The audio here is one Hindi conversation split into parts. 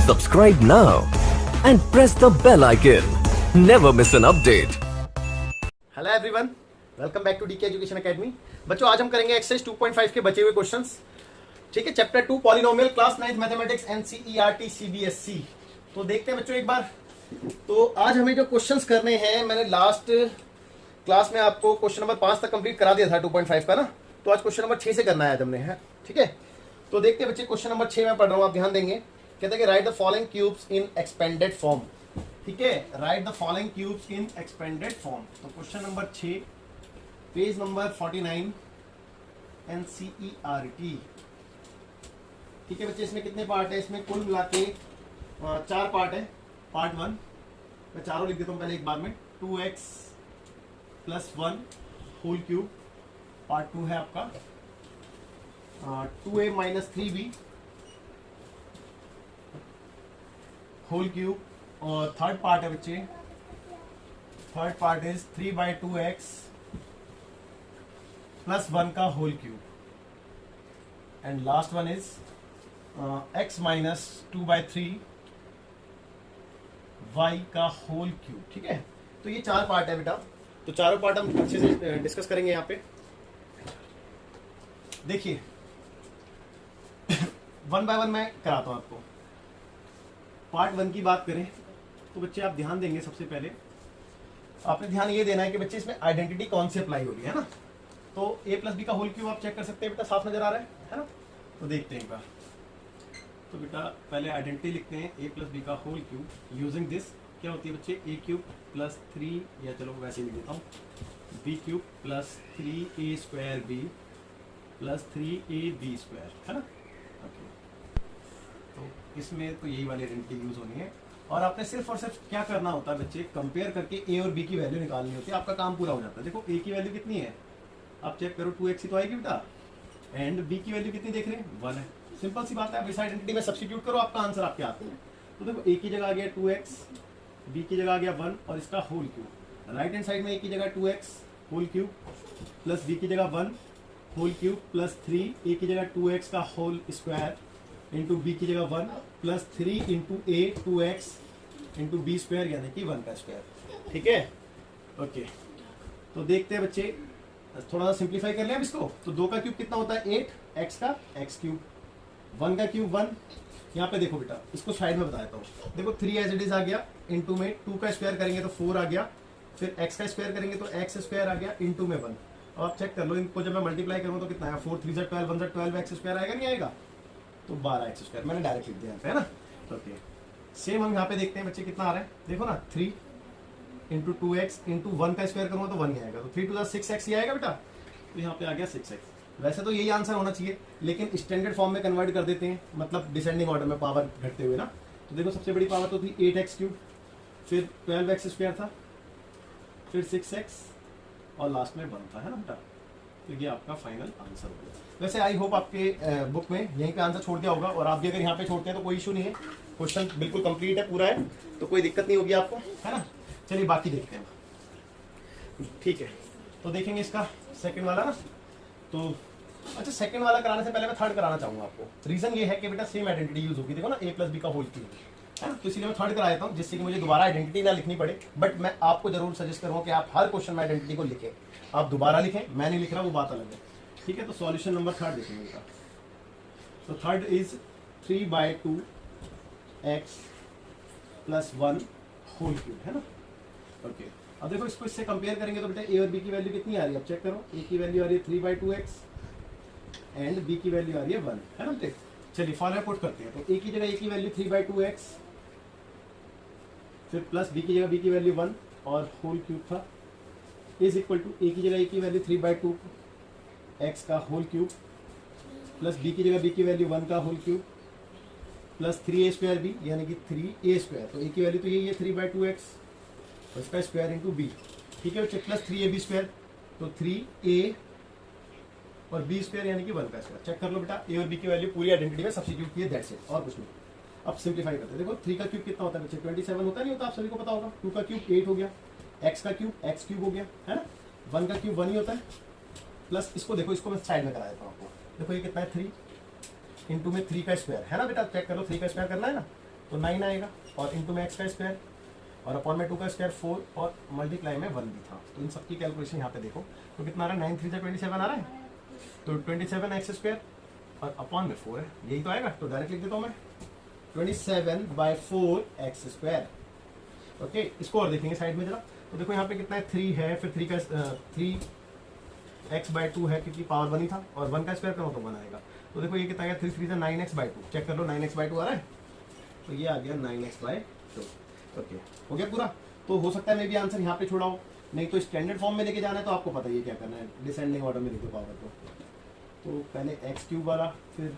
Subscribe now and press the bell icon. Never miss an update. Hello everyone, welcome back to DK Education Academy. बच्चों, आज हम करेंगे एक्सरसाइज 2.5 के बचे हुए क्वेश्चंस। ठीक है, chapter 2 polynomial, class 9 mathematics, NCERT CBSE. तो देखते हैं बच्चों एक बार। तो आज हमें जो क्वेश्चंस करने हैं, मैंने लास्ट क्लास में आपको क्वेश्चन नंबर 5 तक कंप्लीट करा दिया था 2.5 का ना। तो आज क्वेश्चन नंबर 6 से करना है आज हमने, है ठीक है। तो देखते हैं बच्चे, क्वेश्चन नंबर 6 में पढ़ रहा हूँ, आप ध्यान देंगे। कहते हैं कि write the following cubes in expanded form. ठीक है, write the following cubes in expanded form. तो question number 6, page number 49, NCERT. ठीक है बच्चे, इसमें कितने पार्ट है? इसमें कुल मिला के 4 पार्ट है। पार्ट 1 मैं चारों लिख देता हूँ पहले एक बार में। 2x + 1 whole cube. पार्ट 2 है आपका 2a - 3b होल क्यूब। और थर्ड पार्ट है बच्चे, थर्ड पार्ट इज 3/2x + 1 का whole cube. And last one is x - 2/3 y का होल क्यूब। ठीक है, तो ये 4 पार्ट है बेटा। तो चारों पार्ट हम अच्छे से डिस्कस करेंगे यहाँ पे। देखिए 1 बाय 1 मैं कराता हूँ आपको। पार्ट 1 की बात करें तो बच्चे आप ध्यान देंगे, सबसे पहले आपने ध्यान ये देना है कि बच्चे इसमें आइडेंटिटी कौन सी अप्लाई हो रही है ना। तो a + b का होल क्यूब आप चेक कर सकते हैं बेटा, साफ नजर आ रहा है ना। तो देखते हैं एक बार। तो बेटा पहले आइडेंटिटी लिखते हैं, a + b का होल क्यूब यूजिंग दिस। क्या होती है बच्चे? a³ + 3, या चलो वैसे लिख देता हूँ, b³ + 3a² b + 3ab², है ना। ओके, तो इसमें तो यही वाली आइडेंटिटी यूज होनी है। और आपने सिर्फ और सिर्फ क्या करना होता है बच्चे, कंपेयर करके a और b की वैल्यू निकालनी होती है, आपका काम पूरा हो जाता है। देखो a की वैल्यू कितनी है, आप चेक करो, 2x ही तो आएगी बेटा। एंड b की वैल्यू कितनी देख रहे हैं? 1 है। सिंपल सी बात है, आप इस आइडेंटिटी में सब्स्टिट्यूट करो, आपका आंसर आपके आते हैं। तो देखो a की जगह आ गया 2x, b की जगह आ गया 1 और इसका whole cube. Right hand side में a की जगह 2x whole cube plus b की जगह 1 होल क्यूब प्लस 3, a की जगह 2x का होल स्क्वायर इंटू b की जगह 1 plus 3 into a 2x into b², यानी कि 1 का स्क्वायर। ठीक है, ओके। तो देखते हैं बच्चे, थोड़ा सा सिंप्लीफाई कर लें अब इसको। तो 2 का क्यूब कितना होता है? 8, x का x³, 1 का क्यूब 1। यहाँ पे देखो बेटा, इसको साइड में बता देता हूँ। देखो 3 एज इट इज आ गया, इंटू में 2 का स्क्वायर करेंगे तो 4 आ गया, फिर x का स्क्वायर करेंगे तो x² आ गया, इंटू में 1। अब आप चेक कर लो, इनको जब मैं मल्टीप्लाई करूँ तो कितना है? 4 3 12 1 12 x² आएगा, नहीं आएगा? तो 12 x², मैंने डायरेक्ट लिख दिया यहाँ पे, है ना। ओके, सेम हम यहाँ पे देखते हैं बच्चे कितना आ रहा है। देखो ना, 3 इंटू 2x इंटू 1 का स्क्वायर करूँगा तो 1 ही आएगा, तो 3 × 6x ही आएगा बेटा। तो यहाँ पे आ गया 6x। वैसे तो यही आंसर होना चाहिए, लेकिन स्टैंडर्ड फॉर्म में कन्वर्ट कर देते हैं, मतलब डिसेंडिंग ऑर्डर में पावर घटते हुए ना। तो देखो सबसे बड़ी पावर तो थी 8x³, फिर 12x² था, फिर 6x और लास्ट में 1 था, है ना बेटा। तो ये आपका फाइनल आंसर होगा। वैसे आई होप आपके बुक में यहीं पे आंसर छोड़ दिया होगा, और आप भी अगर यहाँ पे छोड़ते हैं तो कोई इशू नहीं है, क्वेश्चन बिल्कुल कंप्लीट है, पूरा है, तो कोई दिक्कत नहीं होगी आपको, है ना। चलिए बाकी देखते हैं, ठीक है। तो देखेंगे इसका सेकंड वाला ना। तो अच्छा, सेकंड वाला कराने से पहले मैं थर्ड कराना चाहूंगा आपको। रीजन ये है कि बेटा सेम आइडेंटिटी यूज होगी, देखो ना, a + b का होल क्यूब, है ना। तो इसीलिए मैं थर्ड करा देता हूँ, जिससे कि मुझे दोबारा आइडेंटिटी ना लिखनी पड़े। बट मैं आपको जरूर सजेस्ट करूँगा कि आप हर क्वेश्चन में आइडेंटिटी को लिखें। आप दोबारा लिखें, मैं नहीं लिख रहा, वो बात अलग है। ठीक है, तो सॉल्यूशन नंबर 3 देखेंगे बेटा। तो third is 3/2x + 1 whole cube, है ना। ओके, अब देखो इसको इससे कंपेयर करेंगे तो बेटा a और b की वैल्यू कितनी आ रही है? अब चेक करो, a की वैल्यू आ रही है 3/2x एंड b की वैल्यू आ रही है 1, है ना। देख चलिए फॉर्मूला पुट करते हैं। तो a की जगह a की वैल्यू 3/2x, फिर प्लस b की जगह b की वैल्यू 1 और होल क्यूब था, इज इक्वल टू a की जगह a की वैल्यू 3/2x का होल क्यूब प्लस b की जगह b की वैल्यू 1 का whole cube plus 3a² b, यानी कि 3a²। तो a की वैल्यू तो यही है 3/2x, उसका स्क्वायर इंटू b। ठीक है बच्चे, प्लस 3ab², तो 3a और b² यानी कि 1 का स्क्वायर। चेक कर लो बेटा, a और b की वैल्यू पूरी आइडेंटिटी में सब्स्टिट्यूट किए, दैट्स इट, और कुछ नहीं। अब सिंप्लीफाई करते हैं। देखो 3 का क्यूब कितना होता है बच्चे? 27 होता नहीं होता? आप सभी को पता होगा। 2 का क्यूब 8 हो गया, x का क्यूब x³ हो गया, है ना। 1 का क्यूब 1 ही होता है, प्लस इसको देखो, इसको मैं साइड में करा देता हूँ आपको। देखो ये कितना है? 3 इंटू में 3 का स्क्वायर, है ना बेटा। चेक कर लो, 3 का स्क्वायर करना है ना, तो 9 आएगा, और इंटू में एक्स का स्क्वायर, और अपॉन में 2 का स्क्वायर 4, और मल्टीप्लाई में 1 भी था। तो इन सबकी कैलकुलेशन यहाँ पे देखो, तो कितना आ रहा है, 9 3 27 आ रहा है, तो 27 एक्स स्क्वायर और अपॉन में 4 है, यही तो आएगा। तो डायरेक्ट लिख देता हूँ मैं 27/4 एक्स स्क्वायर। ओके, इसको और देखेंगे साइड में जरा। तो देखो यहाँ पे कितना है, 3 है, फिर 3 का 3x/2 है क्योंकि पावर 1 ही था, और 1 का स्क्वायर करो तो 1 आएगा। तो देखो ये कितना आएगा, 3 3 9x/2, चेक कर लो 9x/2 आ रहा है, तो ये आ गया 9x/2। ओके, हो गया पूरा। तो हो सकता है मे भी आंसर यहाँ पे छोड़ा हो, नहीं तो स्टैंडर्ड फॉर्म में लेके जाना है तो आपको पता ही है क्या करना है, डिसेंडिंग ऑर्डर में लिखो पावर को। तो पहले x³ वाला, फिर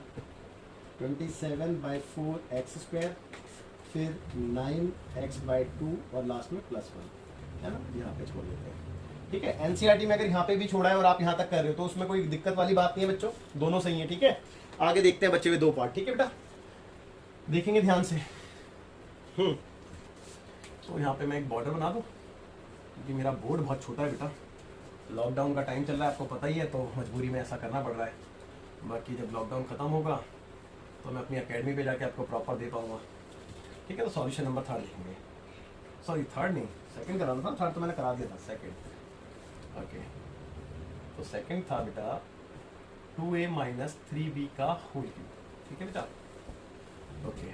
27/4 एक्स स्क्वायर, फिर 9x/2 और लास्ट में +1, है ना, यहाँ पे छोड़ देते हैं। ठीक है, एनसीईआरटी में अगर यहाँ पे भी छोड़ा है और आप यहाँ तक कर रहे हो तो उसमें कोई दिक्कत वाली बात नहीं है बच्चों, दोनों सही है। ठीक है, आगे देखते हैं बच्चे हुए 2 पार्ट। ठीक है बेटा, देखेंगे ध्यान से। तो यहाँ पे मैं एक बॉर्डर बना दूँ क्योंकि मेरा बोर्ड बहुत छोटा है बेटा, लॉकडाउन का टाइम चल रहा है, आपको पता ही है, तो मजबूरी में ऐसा करना पड़ रहा है। बाकी जब लॉकडाउन खत्म होगा तो मैं अपनी एकेडमी पे जाके आपको प्रॉपर दे पाऊंगा। ठीक है, तो सॉल्यूशन नंबर 3 लिखेंगे, सॉरी 3 नहीं, सेकंड कराना था, 3 तो मैंने करा दिया था, सेकंड। ओके, तो सेकंड था बेटा 2a - 3b का होल क्यूब। ठीक है बेटा, ओके,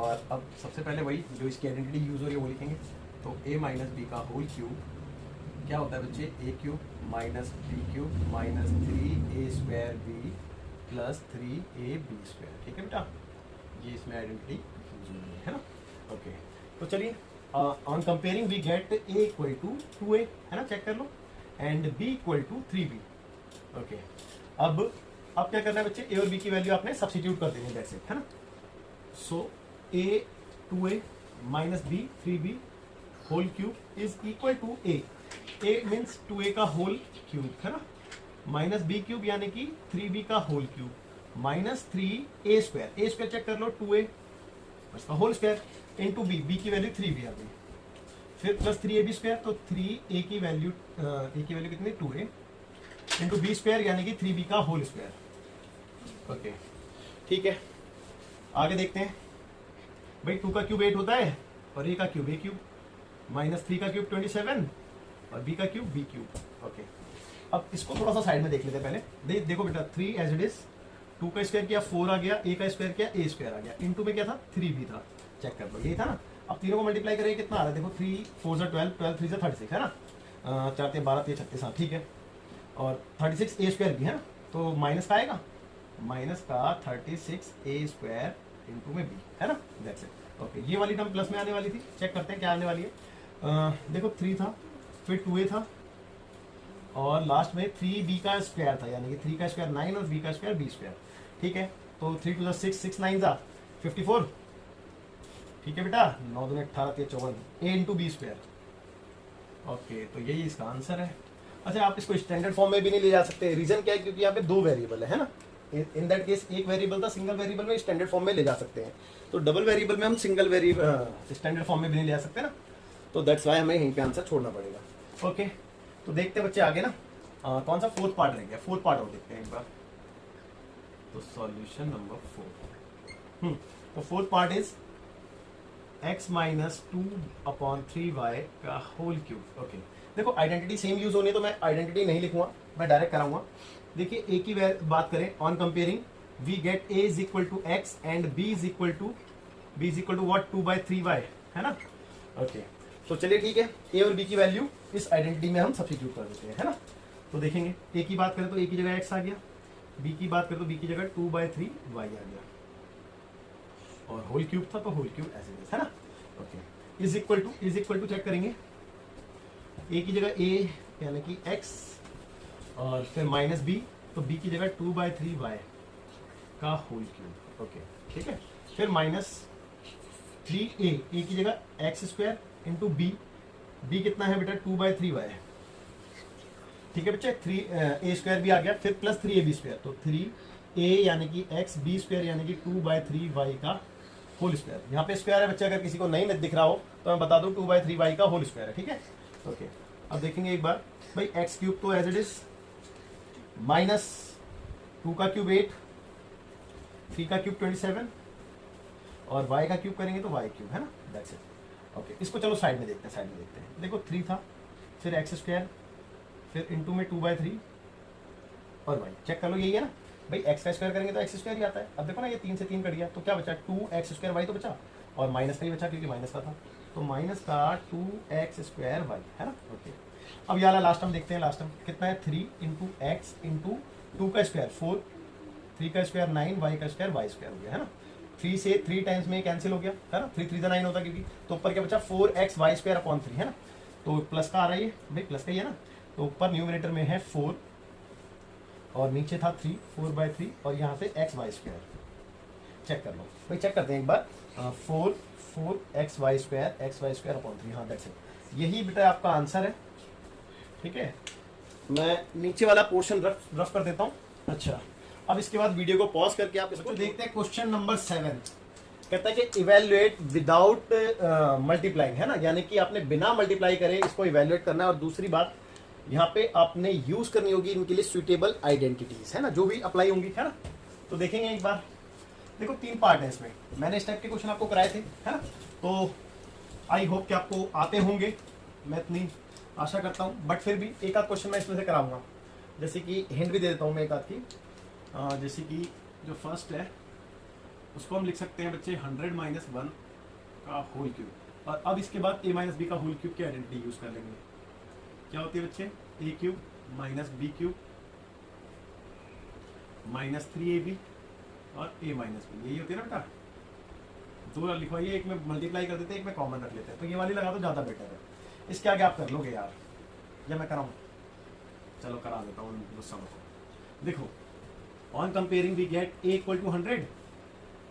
और अब सबसे पहले वही जो इसकी आइडेंटिटी यूज हो रही है वो लिखेंगे। तो a - b का होल क्यूब क्या होता है बच्चे, a³ - b³ - 3a² plus 3ab²। ठीक है बेटा, ये इसमें आइडेंटिटी यूज हो रही है ना। ओके, तो चलिए on comparing we get a = 2a, है ना, चेक कर लो, एंड b = 3b। ओके, अब क्या करना है बच्चे, a और b की वैल्यू आपने सब्स्टिट्यूट कर देनी है, दैट्स इट, है ना। So a 2a - b 3b whole cube is equal to a means 2a का होल क्यूब, है ना, -b³ यानी कि 3b का होल क्यूब, -3a², चेक कर लो, 2a उसका होल स्क्वायर इंटू b की वैल्यू 3b आ गई, फिर प्लस 3ab², तो 3a की वैल्यू कितनी, 2a इंटू b² यानी कि 3b का होल स्क्वायर। ओके, ठीक है, आगे देखते हैं भाई। 2 का क्यूब 8 होता है, और a का क्यूब a³, -3 का क्यूब 27, और b का क्यूब b³। ओके, अब इसको थोड़ा सा साइड में देख लेते हैं पहले। देखो बेटा, 3 एज इट इज, 2 का स्क्वायर किया 4 आ गया, a का स्क्वायर किया a² आ गया, इनटू में क्या था, 3b था, चेक कर लो, यही था ना। अब तीनों को मल्टीप्लाई करेंगे, कितना आ रहा है, देखो 3 4 12, 12 3 36, है ना, 4 3 12 3 36, हाँ ठीक है, और 36 a² भी है ना, तो माइनस का आएगा, माइनस का 36 a² इंटू में b, है ना, दैट्स इट। ओके, ये वाली टर्म प्लस में आने वाली थी, चेक करते हैं क्या आने वाली है। देखो 3 था, फिर 2a था, और लास्ट में 3b का स्क्वायर था, यानी कि 3 का स्क्वायर 9 और b का स्क्वायर b²। ठीक है, तो 3 2 6 6 9 था 54। ठीक है बेटा, 9 2 18 3 54, a इंटू b²। ओके, तो यही इसका आंसर है। अच्छा, आप इसको स्टैंडर्ड फॉर्म में भी नहीं ले जा सकते, रीजन क्या है, क्योंकि यहाँ पे 2 वेरिएबल है ना। इन दैट केस एक वेरिएबल था, सिंगल वेरिएबल में स्टैंडर्ड फॉर्म में ले जा सकते हैं, तो डबल वेरिएबल में हम सिंगल वेरिएबल स्टैंडर्ड फॉर्म में भी नहीं ले जा सकते ना, तो दैट्स वाई हमें यहीं पे आंसर छोड़ना पड़ेगा। ओके, तो देखते हैं बच्चे आगे ना, कौन सा 4th पार्ट रह गया, 4th पार्ट और देखते हैं एक बार। तो सॉल्यूशन नंबर 4, तो 4th part is x - 2/3y का होल क्यूब। ओके, देखो आइडेंटिटी सेम यूज होनी है, तो मैं आइडेंटिटी नहीं लिखूंगा, मैं डायरेक्ट कराऊंगा। देखिए a की बात करें, on comparing we get a is equal to x and b is equal to what, 2/3y, है ना। ओके, तो चलिए ठीक है, a और b की वैल्यू इस आइडेंटिटी में हम सब्स्टिट्यूट कर देते हैं, है ना। तो देखेंगे a की बात करें तो a की जगह x आ गया, b की बात करें तो b की जगह 2/3y आ गया, और होल क्यूब था तो होल क्यूब ऐसे है ना। Okay, is equal to check करेंगे, a की जगह a यानी कि x, और फिर -b, तो b की जगह 2/3y का होल क्यूब। ओके, ठीक है, फिर -3a, a की जगह x² इंटू b कितना है बेटा, 2/3y। ठीक है बच्चे, 3a² भी आ गया, फिर प्लस 3ab², तो 3a यानी कि x, b² यानी कि 2/3y का होल स्क्वायर। यहाँ पे स्क्वायर है बच्चे, अगर किसी को नहीं दिख रहा हो तो मैं बता दूं 2/3y का होल स्क्वायर है। ठीक है, ओके, अब देखेंगे एक बार भाई, x³ तो एज इट इज, -2 का क्यूब 8, 3 का क्यूब 27, और y का क्यूब करेंगे तो y क्यूब, है ना, दैट्स इट। ओके, इसको चलो साइड में देखते हैं, साइड में देखते हैं। देखो 3 था, फिर एक्स स्क्वायर, फिर इंटू में 2/3 और y, चेक कर लो, यही है ना भाई, एक्स का स्क्वायर करेंगे तो एक्स स्क्वायर ही आता है। अब देखो ना, ये 3 से 3 कट गया तो क्या बचा, 2x² y तो बचा, और माइनस का ही बचा क्योंकि माइनस का था, तो माइनस का 2x² y, है ना। ओके, अब ये वाला लास्ट टर्म देखते हैं। लास्ट टर्म कितना है, 3 इंटू एक्स इंटू 2 का स्क्वायर 4, 3 का स्क्वायर 9, y का स्क्वायर y स्क्वायर हो गया, है ना। 3 से 3 टाइम्स में कैंसिल हो गया, है ना, 3 3 9 होता क्योंकि, तो ऊपर क्या बचा 4x y स्क्वायर अपॉन 3, है ना, तो प्लस का आ रहा है ये भाई, प्लस का ही है ना, तो ऊपर न्यूमरेटर में है 4 और नीचे था 3, 4/3 और यहाँ पे x y स्क्वायर। चेक कर लो भाई, चेक करते हैं एक बार, 4 xy स्क्वायर अपॉन 3, हाँ दैट्स इट, यही बेटा आपका आंसर है। ठीक है, मैं नीचे वाला पोर्शन रफ कर देता हूँ। अच्छा, अब इसके बाद वीडियो को पॉज करके आप इसको देखते हैं। क्वेश्चन नंबर 7 कहता है कि इवेल्युएट विदाउट मल्टीप्लाइंग, है ना, यानी कि आपने बिना मल्टीप्लाई करे इसको इवेल्युएट करना है। और दूसरी बात यहाँ पे आपने यूज करनी होगी इनके लिए सुइटेबल आइडेंटिटीज, है ना, जो भी अप्लाई होंगी, है ना। तो देखेंगे एक बार, देखो 3 पार्ट है इसमें, मैंने इस टाइप के क्वेश्चन आपको कराए थे, है ना, तो आई होप कि आपको आते होंगे, मैं इतनी आशा करता हूँ। बट फिर भी एक आध क्वेश्चन मैं इसमें से कराऊंगा, जैसे कि हिंट भी दे देता हूँ मैं एक आध की, जैसे कि जो फर्स्ट है उसको हम लिख सकते हैं बच्चे 100 - 1 का होल क्यूब। और अब इसके बाद a - b का होल क्यूब की आइडेंटिटी यूज कर लेंगे। क्या होती है बच्चे, a³ - b³ -3ab और a - b, यही होती है ना बेटा। 2 लिखवाइए, एक में मल्टीप्लाई कर देते हैं, एक में कॉमन रख लेते हैं, तो ये वाली लगा तो ज्यादा बेटर है। इसके आगे आप कर लोगे यार, या मैं कराऊं, चलो करा देता हूँ गुस्सा को। देखो, on comparing we get a = 100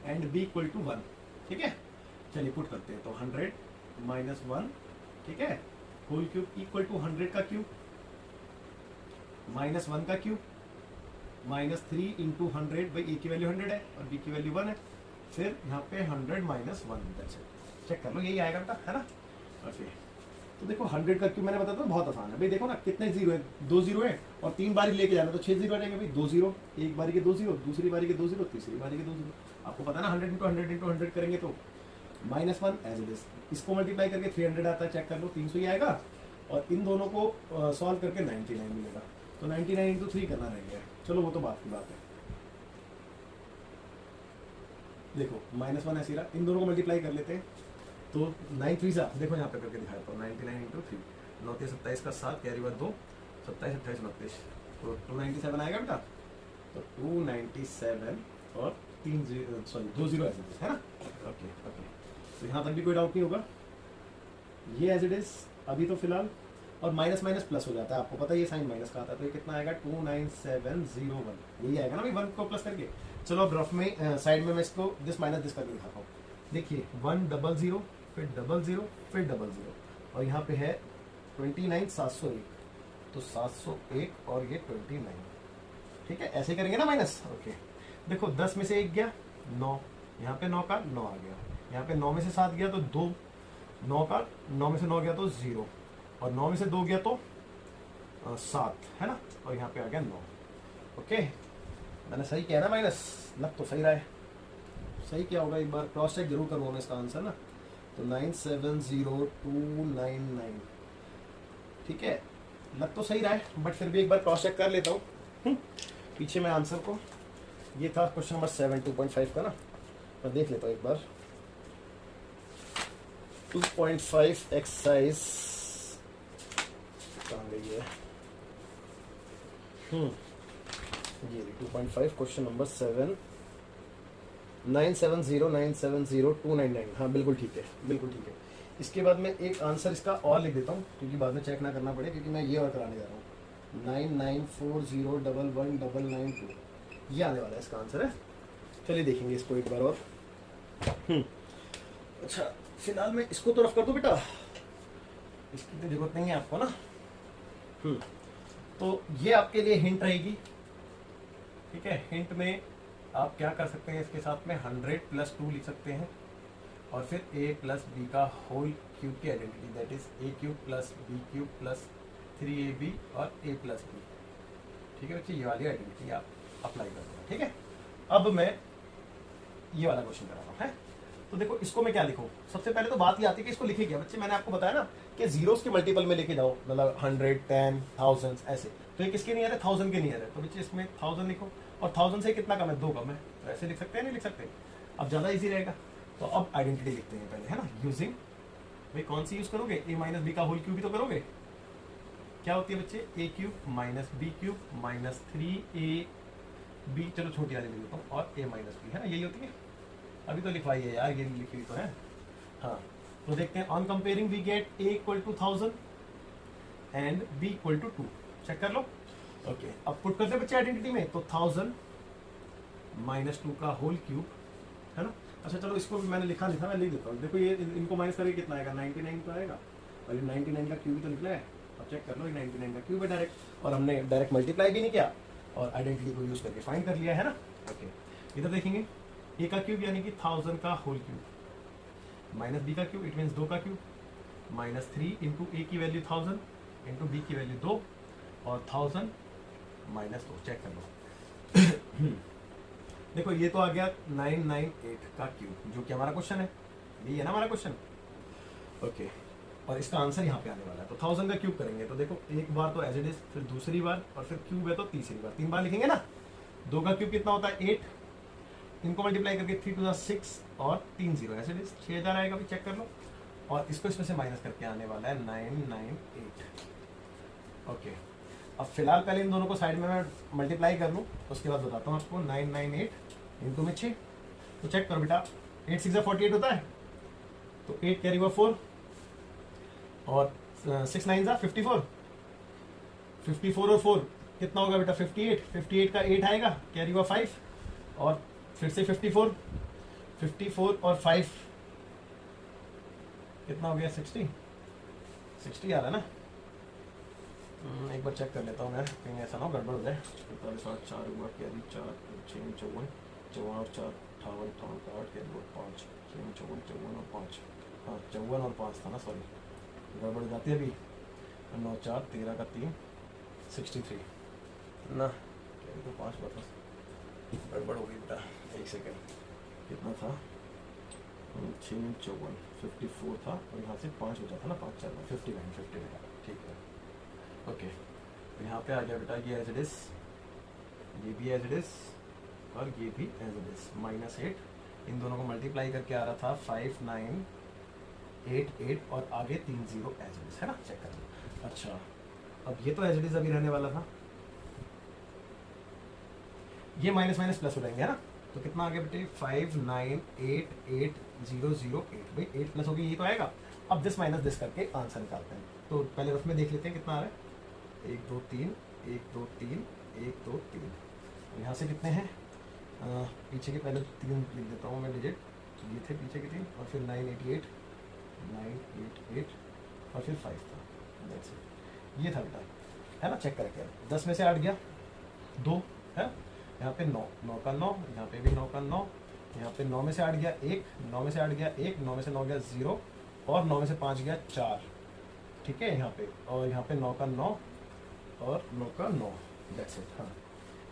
and b = 1, ठीक है। चलिए पुट करते हैं, तो 100 - 1, ठीक है, होल क्यूब इक्वल टू 100 का क्यूब -1 का क्यूब -3 इंटू 100, भाई a की वैल्यू 100 है और b की वैल्यू 1 है, फिर यहाँ पे 100 - 1, चेक कर लो, यही आएगा बेटा, है ना। ओके, तो देखो 100 का क्यूब मैंने बताया था, बहुत आसान है भाई। देखो ना कितने जीरो है, 2 जीरो है, और 3 बारी लेके जाना तो 6 जीरो आ जाएंगे भाई। 2 जीरो, एक बारी के 2 जीरो, दूसरी बारी के 2 जीरो, तीसरी बारी के 2 जीरो। आपको पता ना 100 × 100 × 100 करेंगे तो -1 एज इट इज, इसको मल्टीप्लाई करके 300 आता है, चेक कर लो, 300 ही आएगा, और इन दोनों को सॉल्व करके 99 मिलेगा, तो 99 × 3 करना रह गया। चलो वो तो बात की बात है। देखो -1 ऐसे रहा, इन दोनों को मल्टीप्लाई कर लेते हैं, तो 9 3 देखो यहाँ पे करके दिखाया, तो 99 × 3, 9 3 27 का 7, कैरी बार 2, 27 28 29, तो 297 आएगा बेटा। तो 297 और 2 जीरो एज इट इज, है ना। ओके ओके, तो यहाँ तक भी कोई डाउट नहीं होगा, ये एज इट इज अभी तो फिलहाल। और माइनस माइनस प्लस हो जाता है, आपको पता है ये साइन माइनस का आता है, तो ये कितना आएगा 29701, यही आएगा ना भाई 1 को प्लस करके। चलो अब रफ में साइड में मैं इसको दिस माइनस दिस करके दिखाता हूँ। देखिए 100 फिर 00 फिर 00, और यहाँ पे है 29701, तो 701 और ये 29, ठीक है, ऐसे करेंगे ना माइनस। ओके, देखो 10 में से 1 गया 9, यहाँ पे 9 का 9 आ गया, यहाँ पे 9 में से 7 गया तो 2, 9 का 9 में से 9 गया तो 0, और 9 में से 2 गया तो 7, है ना, और यहाँ पे आ गया 9। ओके, मैंने सही किया ना माइनस, लग तो सही रहा है। सही क्या होगा, एक बार क्रॉस चेक जरूर करवाऊंगा इसका आंसर ना, तो 970299, ठीक है, लग तो सही रहा है, बट फिर भी एक बार क्रॉस चेक कर लेता हूँ पीछे में आंसर को। ये था क्वेश्चन नंबर 7 2.5 का ना, मैं देख लेता हूँ एक बार। 2.5 एक्सरसाइज कहाँ गई है, ये 2.5 क्वेश्चन नंबर 7, 9709702999, हाँ बिल्कुल ठीक है, बिल्कुल ठीक है। इसके बाद मैं एक आंसर इसका और लिख देता हूँ, क्योंकि बाद में चेक ना करना पड़े, क्योंकि मैं ये और कराने जा रहा हूँ। 9940119992, ये आने वाला है इसका आंसर है। चलिए देखेंगे इसको एक बार और। अच्छा, फिलहाल मैं इसको तो रफ कर दूं बेटा, इसकी तो जरूरत नहीं है आपको ना। तो ये आपके लिए हिंट रहेगी, ठीक है। हिंट में आप क्या कर सकते हैं, इसके साथ में 100 + 2 लिख सकते हैं, और फिर a + b का होल क्यूब की identity, that is a³ + b³ + 3ab और a + b, ठीक है बच्चे, ये वाली आइडेंटिटी आप अप्लाई कर देना, ठीक है। अब मैं ये वाला क्वेश्चन कर रहा हूँ, है तो देखो इसको मैं क्या लिखूं, सबसे पहले तो बात ये आती है कि इसको लिखे क्या बच्चे, मैंने आपको बताया ना कि जीरोस के मल्टीपल में लेके जाओ, मतलब 100, 10, 1000 ऐसे, तो ये किसके नियर है, 1000 के नियर है, तो बच्चे इसमें 1000 लिखो, और 1000 से कितना कम है, 2 कम है, तो ऐसे लिख सकते हैं, नहीं लिख सकते, अब ज़्यादा ईजी रहेगा। तो अब आइडेंटिटी लिखते हैं पहले, है ना, यूजिंग, भाई कौन सी यूज़ करोगे, a माइनस बी का होल क्यूब ही तो करोगे, क्या होती है बच्चे, a cube minus B cube minus 3ab, चलो छोटी वाली लिख लेता हूँ, और a माइनस बी, है ना, यही होती है, अभी तो लिखवाई है यार, ये लिखी हुई तो है। हाँ, तो देखते हैं, on comparing we get a equal to 1000 and b equal to 2, check कर लो। ओके, अब पुट करते हैं बच्चे आइडेंटिटी में, तो 1000 माइनस 2 का होल क्यूब, है ना। अच्छा चलो, इसको भी मैंने लिखा नहीं था, मैं लिख देता हूँ, देखो ये इनको माइनस करके कितना आएगा, 99 तो आएगा, और ये 99 का क्यूब ही तो निकला है, अब चेक कर लो, ये 99 का क्यूब है डायरेक्ट, और हमने डायरेक्ट मल्टीप्लाई भी नहीं किया, और आइडेंटिटी को यूज करके फाइंड कर लिया है ना। ओके, इधर देखेंगे, a का क्यूब यानी कि 1000 का होल क्यूब, माइनस b का क्यूब, इट मीन्स 2 का क्यूब, माइनस 3 इंटू a की वैल्यू 1000 इंटू b की वैल्यू 2, और 1000 माइनस 2, चेक कर लो। देखो ये तो आ गया 998 का क्यूब, जो कि हमारा क्वेश्चन है, ये है ना हमारा क्वेश्चन। ओके, और इसका आंसर यहाँ पे आने वाला है, तो 1000 का क्यूब करेंगे, तो देखो एक बार तो एज इट इज, फिर दूसरी बार, और फिर क्यूब है तो तीसरी बार, 3 बार लिखेंगे ना। 2 का क्यूब कितना होता है, 8, इनको मल्टीप्लाई करके 3 टू 6, और 3 0 एज इट इज, 6000 आएगा, भी चेक कर लो, और इसको इसमें से माइनस करके आने वाला है 998। ओके, अब फिलहाल पहले इन दोनों को साइड में मैं मल्टीप्लाई कर लूँ, उसके बाद बताता हूँ आपको। 998 इंटू में 6, तो चेक करो बेटा, 8 6 48 होता है, तो 8 कैरी हुआ 4, और 6 9 54, 54 और 4 कितना होगा बेटा, 58, 58 का 8 आएगा, कैरी हुआ 5, और फिर से 54, 54 और 5 कितना हो गया, 60, 60 आ रहा है ना। एक बार चेक कर लेता हूँ मैं, कहीं ऐसा ना हो गड़बड़ हो जाए। 45 4 हुआ, कैरी 4, 6 54, 54 और 4 58, 58 कैरी हुआ 5, 6 54, 54 और 5, हाँ 54 और 5 था ना, सॉरी गड़बड़ हो जाती है अभी। 9 4 13 का 3, 63 ना, कैरी तो 5 बता, गड़बड़ हो गई बेटा, एक सेकेंड, कितना था, 6 54, 54 था, और यहाँ से 5 बचा था ना, 5 4 59, ठीक है। ओके, तो यहाँ पे आ गया बेटा, ये एज इट इज, ये भी एज इट इज, और ये भी एज इट इज, -8, इन दोनों को मल्टीप्लाई करके आ रहा था 5988, और आगे 3 0 एज इट इज, है ना, चेक कर लो। अच्छा, अब ये तो एज इट इज अभी रहने वाला था, ये माइनस माइनस प्लस हो जाएंगे, है ना, तो कितना आ गया बेटे, 5988,008, भाई 8 प्लस हो गया, ये तो आएगा। अब दिस माइनस दिस करके आंसर निकालते हैं, तो पहले रफ में देख लेते हैं कितना आ रहा है, 1 2 3 1 2 3 1 2 3, यहाँ से कितने हैं, पीछे के पहले 3 लिख देता हूँ मैं डिजिट, ये थे पीछे के 3, और फिर 988 और फिर 5 था, दैट्स इट, ये था बेटा, है ना, चेक करके 10 में से 8 गया 2, है, यहाँ पे 9 9 का 9, यहाँ पे भी 9 का 9, यहाँ पे 9 में से 8 गया 1, 9 में से 8 गया 1, 9 में से 9 गया 0, और 9 में से 5 गया 4, ठीक है यहाँ पे, और यहाँ पे 9 का 9 और 9 का 9, दैट्स इट। हाँ,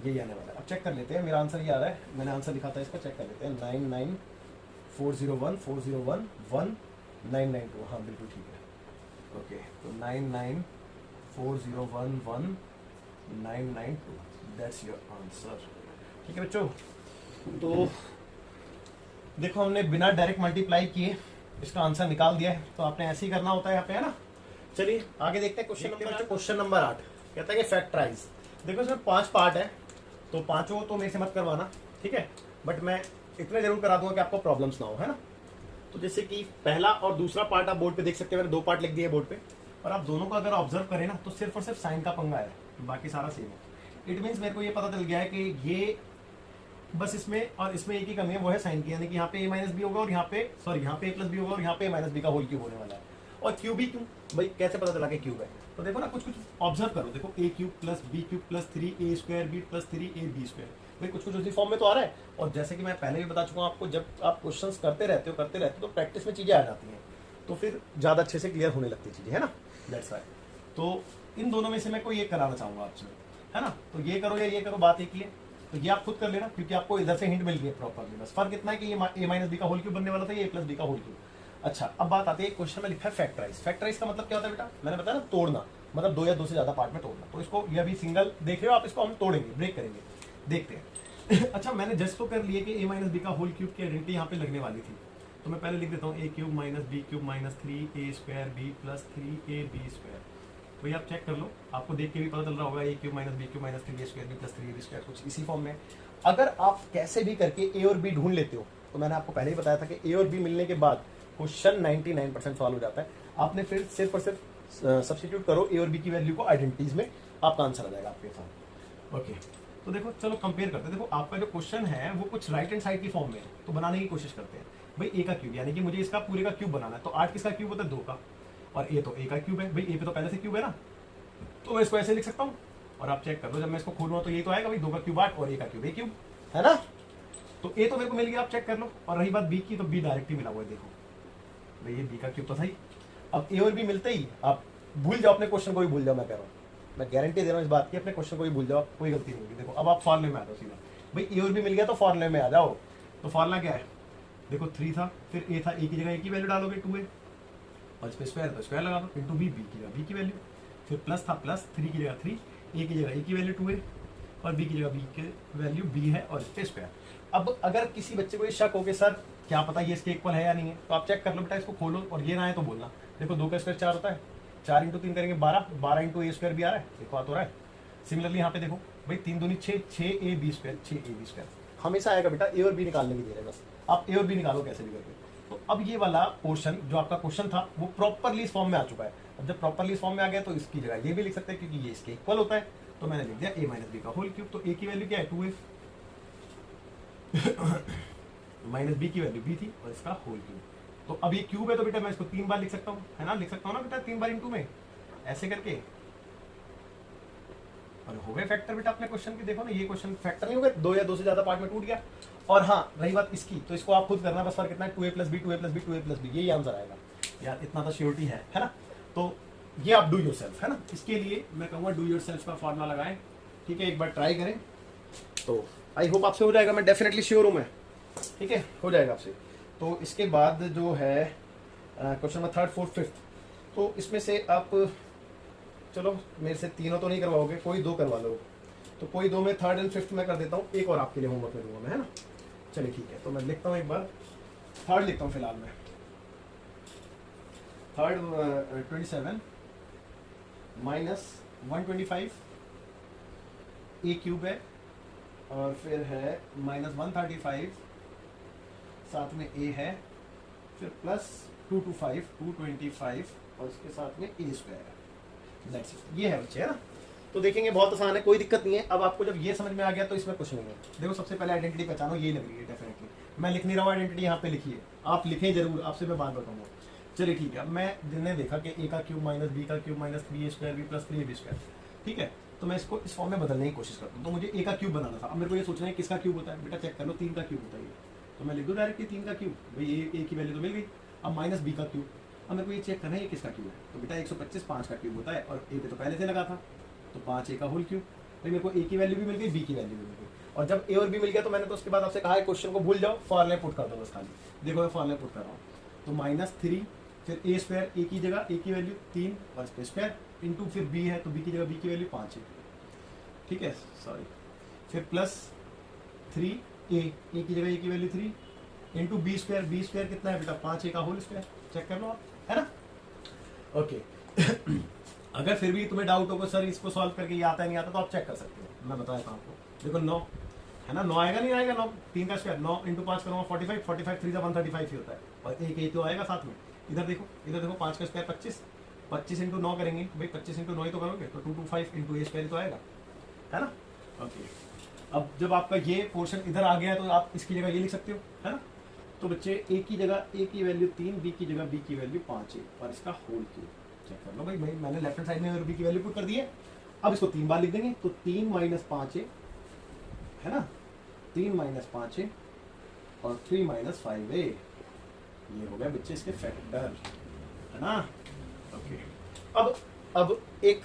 यही आने वाला है। अब चेक कर लेते हैं, मेरा आंसर ये आ रहा है, मैंने आंसर लिखा था इसका, चेक कर लेते हैं, 99401 401 1992, हाँ बिल्कुल ठीक है। ओके, तो 99401 1992, दैट्स योर आंसर, ठीक है बच्चों। तो देखो, हमने बिना डायरेक्ट मल्टीप्लाई किए इसका आंसर निकाल दिया है, तो आपने ऐसे ही करना होता है यहाँ पे, है ना। चलिए आगे देखते हैं क्वेश्चन नंबर 8, कहता है कि फैक्टराइज। देखो इसमें 5 पार्ट है, तो पांचों तो मेरे से मत करवाना, ठीक है, बट मैं इतने जरूर करा दूंगा कि आपको प्रॉब्लम्स ना हो, है ना। तो जैसे कि पहला और दूसरा पार्ट आप बोर्ड पे देख सकते हैं, मैंने 2 पार्ट लिख दिए बोर्ड पे, और आप दोनों को अगर ऑब्जर्व करें ना, तो सिर्फ और सिर्फ साइन का पंगा है, बाकी सारा सेम है। इट मीन्स मेरे को ये पता चल गया है कि ये बस इसमें और इसमें एक ही कमी है, वो है साइन की, यानी कि यहाँ पे a माइनस बी होगा, और यहाँ पे सॉरी यहाँ पे a प्लस बी होगा, और यहाँ पे a माइनस बी का होल क्यूब होने वाला है। और क्यूब ही क्यों भाई, कैसे पता चला कि क्यूब है, तो देखो ना, कुछ कुछ ऑब्जर्व करो, देखो a cube plus b cube plus 3a square b plus 3ab square, भाई कुछ कुछ उसी फॉर्म में तो आ रहा है। और जैसे कि मैं पहले भी बता चुका हूँ आपको, जब आप क्वेश्चंस करते रहते हो तो प्रैक्टिस में चीज़ें आ जाती हैं, तो फिर ज़्यादा अच्छे से क्लियर होने लगती चीज़ें, है ना, दैट्स व्हाई। तो इन दोनों में से मैं कोई एक कराना चाहूँगा आपसे, है ना, तो ये करो या ये करो, बात एक ही है। तो ये आप खुद कर लेना, क्योंकि आपको इधर से हिंट मिल गई है प्रॉपरली। बस फर्क इतना है कि ये ए माइनस बी का होल क्यूब बनने वाला था, ये ए प्लस बी का होल क्यूब। अच्छा, अब बात आती है क्वेश्चन में लिखा है फैक्टराइज। फैक्टराइज का मतलब क्या होता है बेटा, मैंने बताया ना तोड़ना, मतलब दो या दो से ज्यादा पार्ट में तोड़ना। तो इसको ये अभी सिंगल देख रहे हो आप, इसको हम तोड़ेंगे, ब्रेक करेंगे, देखते हैं। अच्छा, मैंने जस्ट तो कर लिए कि ए माइनस बी का होल क्यूब की आइडेंटिटी यहाँ पे लगने वाली थी, तो मैं पहले लिख देता हूँ a cube minus B cube minus 3 a square B plus 3 a B square. तो ये आप चेक कर लो, आपको देख के भी पता चल रहा होगा a cube minus B cube minus 3 a square B plus 3 a B square कुछ इसी फॉर्म में। अगर आप कैसे भी करके ए और बी ढूंढ लेते हो, तो मैंने आपको पहले ही बताया था कि ए और बी मिलने के बाद क्वेश्चन 99% सॉल्व हो जाता है। आपने फिर सिर्फ और सिर्फ सब्स्टिट्यूट करो ए और बी की वैल्यू को आइडेंटिटीज में, आपका आंसर आ जाएगा आपके साथ। ओके, तो देखो चलो कंपेयर करते हैं। देखो आपका जो क्वेश्चन है वो कुछ राइट हैंड साइड की फॉर्म में है, तो बनाने की कोशिश करते हैं। भाई ए का क्यूब, यानी कि मुझे इसका पूरे का क्यूब बनाना है, तो 8 किसका क्यूब होता है, 2 का, और ए तो ए का क्यूब है। भाई ए पे तो पहले से क्यूब है ना, तो मैं इसको ऐसे लिख सकता हूँ। और आप चेक कर लो, जब मैं इसको खोलूंगा तो ये तो आएगा भाई 2 का क्यूब 8 और ए का क्यूब ए क्यूब है ना। तो ए तो मेरे को मिल गया, आप चेक कर लो। और रही बात बी की, तो बी डायरेक्ट ही मिला हुआ है, देखो भाई ये बी का क्यूब तो सही। अब ए और बी मिलते ही आप भूल जाओ, अपने क्वेश्चन को भी भूल जाओ। मैं कह रहा हूँ, मैं गारंटी दे रहा हूँ इस बात की, अपने क्वेश्चन को भी भूल जाओ, कोई गलती नहीं होगी। देखो अब आप फॉर्मूले में आ जाओ सीधा। भाई ए और बी मिल गया तो फॉर्मूले में आ जाओ। तो फॉर्मूला क्या है, देखो 3 था, फिर ए था, ए की जगह ए की वैल्यू डालोगे 2a, और इस पे स्क्वायर तो स्क्वायर लगा दो, इंटू बी, बी की जगह बी की वैल्यू, फिर प्लस था प्लस 3 की जगह 3, ए की जगह ए की वैल्यू 2a, और बी की जगह बी की वैल्यू बी है, और इस पे स्क्वायर। अब अगर किसी बच्चे को ये शक हो कि सर क्या पता ये इसके इक्वल है या नहीं है, तो आप चेक कर लो बेटा, इसको खोलो और ये ना है तो बोलना। देखो 2 का स्क्वायर 4 होता है, 4 इंटू 3 करेंगे 12, 12 इंटू ए स्क्वायर भी आ रहा है, देखो आ तो रहा है। सिमिलरली यहाँ पे देखो भाई 3 दूनी 6, 6 A B square, 6 A B square हमेशा आएगा बेटा। ए और बी निकालने की देर है, बस आप ए और बी निकालो कैसे भी करके। तो अब ये वाला पोर्शन जो आपका क्वेश्चन था वो प्रॉपरली इस फॉर्म में आ चुका है। अब जब प्रॉपरली इस फॉर्म में आ गया तो इसकी जगह ये भी लिख सकते हैं, क्योंकि ये इसके इक्वल होता है। तो मैंने लिख दिया ए माइनस बी का होल क्यूब। तो ए की वैल्यू क्या है, 2a, माइनस बी की वैल्यू बी थी, और इसका होल क्यूब। तो अब ये क्यूब है तो बेटा मैं इसको 3 बार लिख सकता हूँ, है ना, लिख सकता हूँ ना बेटा 3 बार इंटू में ऐसे करके, और हो गए फैक्टर बेटा अपने क्वेश्चन के। देखो ना ये क्वेश्चन फैक्टर नहीं हो गए, 2 या 2 से ज्यादा पार्ट में टूट गया। और हाँ रही बात इसकी, तो इसको आप खुद करना, बस फर्क कितना है, 2a plus B 2a plus B 2a plus B, यही आंसर आएगा यार, इतना तो श्योरिटी है ना। तो ये आप डू योरसेल्फ, है ना। इसके लिए मैं कहूँगा डू योरसेल्फ का फॉर्मूला लगाएं, ठीक है, एक बार ट्राई करें, तो आई होप आपसे हो जाएगा। मैं डेफिनेटली श्योर हूँ मैं, ठीक है, हो जाएगा आपसे। तो इसके बाद जो है क्वेश्चन नंबर 3, 4, 5, तो इसमें से आप चलो मेरे से तीनों तो नहीं करवाओगे, कोई 2 करवा लो। तो कोई 2 में 3rd एंड 5th मैं कर देता हूँ, एक और आपके लिए होमवर्क में दूंगा मैं, है ना। चलिए ठीक है, तो मैं लिखता हूँ एक बार 3rd लिखता हूँ फिलहाल मैं। 3rd 27 माइनस 125 ए क्यूब है, और फिर है माइनस 135, साथ में ए है, फिर प्लस 225 225, और इसके साथ में ए स्क्वायर है। That's it. ये है बच्चे, है ना। तो देखेंगे बहुत आसान है, कोई दिक्कत नहीं है। अब आपको जब ये समझ में आ गया तो इसमें कुछ नहीं है। देखो सबसे पहले आइडेंटिटी पहचानो, ये लग रही है डेफिनेटली। मैं लिख नहीं रहा हूँ आइडेंटिटी, यहाँ पे लिखिए, आप लिखें जरूर, आपसे मैं बात बताऊंगा। चलिए ठीक है, अब मैंने देखा कि ए का क्यूब माइनस बी का cube minus 3a square B plus 3ab square, ठीक है। तो मैं इसको इस फॉर्म में बदलने की कोशिश करता हूँ। तो मुझे ए का क्यूब बनाना था, अब मेरे को ये सोचना है किसका क्यूब होता है। बेटा चेक कर लो, 3 का क्यूब होता है ये, तो मैं लिख दूँ डायरेक्टली 3 का क्यूब। भाई ए की वैल्यू तो मिल गई। अब माइनस बी का क्यूब, अब मेरे को ये चेक करना है ये किसका क्यूब है। तो बेटा 125 5 का क्यूब होता है, और ए पे तो पहले से लगा था, तो 5 ए का होल क्यूब। भाई मेरे को ए की वैल्यू भी मिल गई, बी की वैल्यू भी मिल गई। और जब ए और बी मिल गया तो मैंने तो उसके बाद आपसे कहा है क्वेश्चन को भूल जाओ, फॉर्मूले पुट कर दो बस खाली। देखो मैं फॉर्मूले पुट कर रहा हूँ, तो माइनस 3, फिर ए स्क्वायर, ए की जगह ए की वैल्यू 3 और इस पे स्क्वायर, इंटू फिर बी है तो बी की जगह बी की वैल्यू 5 है, ठीक है, सॉरी, फिर प्लस 3 ए की जगह ए की वैल्यू 3, इंटू बी स्क्वायर कितना है बेटा 5 ए का होल स्क्वायर। चेक कर लो आप, है ना। ओके अगर फिर भी तुम्हें डाउट होगा सर इसको सॉल्व करके ये आता है नहीं आता, तो आप चेक कर सकते हो, मैं बताया था आपको। देखो 9 है ना, 9 आएगा नहीं आएगा, 9 3 का स्क्वायर, 9 इंटू 5 करूँगा 45, 45 3 135 ही होता है, और एक ए तो आएगा साथ में। इधर देखो 5 का स्क्वायर 25, 25 इंटू 9 करेंगे भाई, 25 इंटू 9 ही तो करोगे, तो 225 इंटू ए स्क्वायर तो आएगा, है ना। ओके अब जब आपका ये पोर्शन इधर आ गया है तो आप इसकी जगह ये लिख सकते हो, है ना। तो बच्चे ए की जगह ए की वैल्यू 3, बी की जगह बी की वैल्यू 5 है, और इसका होल क्यूब। चेक कर लो भाई, मैंने लेफ्ट हैंड साइड में बी की वैल्यू पुट कर दी है। अब इसको 3 बार लिख देंगे, तो 3 माइनस 5 है ना, 3 माइनस 5 है, और 3 माइनस 5 है। ये हो गया बच्चे इसके फैक्टर, है ना। ओके अब एक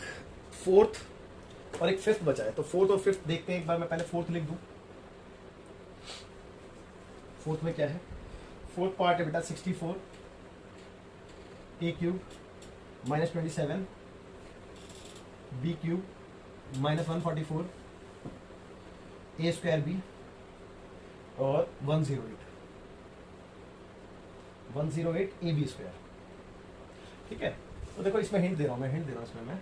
4th और एक 5th बचा है, तो 4th और 5th देखते हैं एक बार। मैं पहले 4th लिख दूं, फोर्थ में क्या है, फोर्थ पार्ट है बेटा 64 a cube minus 27 b cube minus 144 a square b और 108 ए बी स्क्वायर। ठीक है, तो देखो इसमें हिंट दे रहा हूँ इसमें मैं।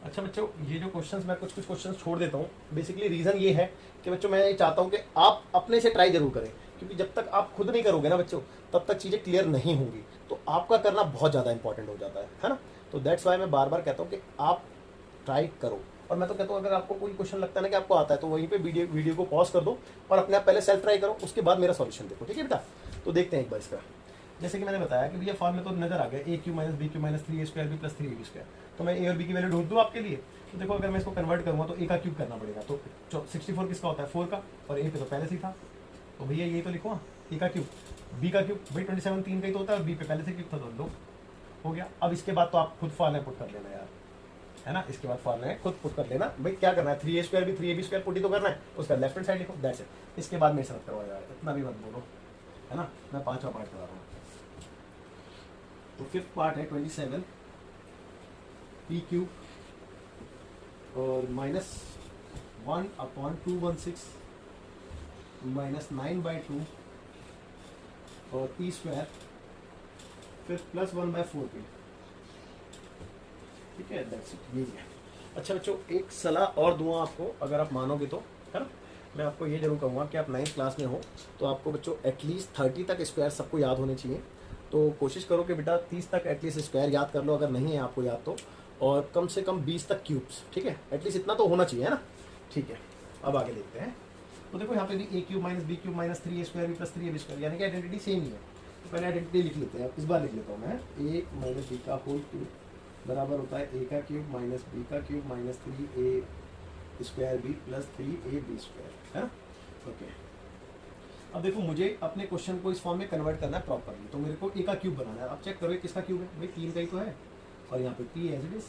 अच्छा बच्चों, ये जो क्वेश्चंस मैं कुछ क्वेश्चंस छोड़ देता हूँ, बेसिकली रीज़न ये है कि बच्चों मैं ये चाहता हूँ कि आप अपने से ट्राई जरूर करें, क्योंकि जब तक आप खुद नहीं करोगे ना बच्चों, तब तक चीज़ें क्लियर नहीं होंगी। तो आपका करना बहुत ज़्यादा इंपॉर्टेंट हो जाता है ना। तो दैट्स वाई मैं बार बार कहता हूँ कि आप ट्राई करो। और मैं तो कहता हूँ अगर आपको कोई क्वेश्चन लगता है ना कि आपको आता है, तो वहीं पे वीडियो को पॉज कर दो और अपने आप पहले सेल्फ ट्राई करो, उसके बाद मेरा सॉल्यूशन देखो। ठीक है बेटा, तो देखते हैं एक बार इसका। जैसे कि मैंने बताया कि भैया फॉर्म में तो नजर आ गया a cube minus b cube minus 3 a square B plus 3 a B square. तो मैं ए और बी की वैल्यू ढूंढ दूँ आपके लिए। तो देखो अगर मैं इसको कन्वर्ट करूँगा तो ए का क्यूब करना पड़ेगा। तो 64 किसका होता है, 4 का, और ए पे तो पहले से ही था। तो भैया ये तो लिखो ए का क्यूब, बी का क्यूब, भाई 27 3 का ही तो होता है, और बी पे पहले से क्यूब था, तो 2 हो गया। अब इसके बाद तो आप खुद फॉर्मूला पुट कर लेना यार, है ना। इसके बाद फॉर्मूला खुद पुट कर लेना। भाई क्या करना है, 3a स्क्वायर भी 3ab स्क्वायर पुट ही तो करना है, उसका लेफ्ट हैंड साइड लिखो, दैट्स इट। इसके बाद मेरे साथ करवाओ यार, इतना भी मत बोलो, है ना। मैं 5वां पार्ट करा रहा हूँ। तो फिफ्थ पार्ट है 27 पी क्यूब और माइनस 1/216 माइनस 9/2 और पी स्क्वायर फिर प्लस 1/4 पी। ठीक है, दैट्स इट, ये है। अच्छा बच्चों, एक सलाह और दूंगा आपको, अगर आप मानोगे तो, है ना। मैं आपको ये जरूर कहूँगा कि आप 9th क्लास में हो तो आपको बच्चों एटलीस्ट 30 तक स्क्वायर सबको याद होने चाहिए। तो कोशिश करो कि बेटा 30 तक एटलीस्ट स्क्वायर याद कर लो, अगर नहीं है आपको याद तो, और कम से कम 20 तक क्यूब्स। ठीक है, एटलीस्ट इतना तो होना चाहिए, है ना। ठीक है, अब आगे देखते हैं। तो देखो यहाँ पे भी a cube minus B cube minus 3a square B plus 3ab square, यानी कि आइडेंटिटी सेम ही है। तो पहले आइडेंटिटी लिख लेते हैं, इस बार लिख लेता हूँ मैं। ए माइनस बी का होल क्यूब बराबर होता है ए का क्यूब माइनस बी का cube minus 3a square B plus 3ab square, है ना। ओके, अब देखो मुझे अपने क्वेश्चन को इस फॉर्म में कन्वर्ट करना है प्रॉपरली। तो मेरे को ए का क्यूब बनाना है। अब चेक करो किसका क्यूब है, भाई 3 का ही तो है, और यहाँ पे p एज इट इज।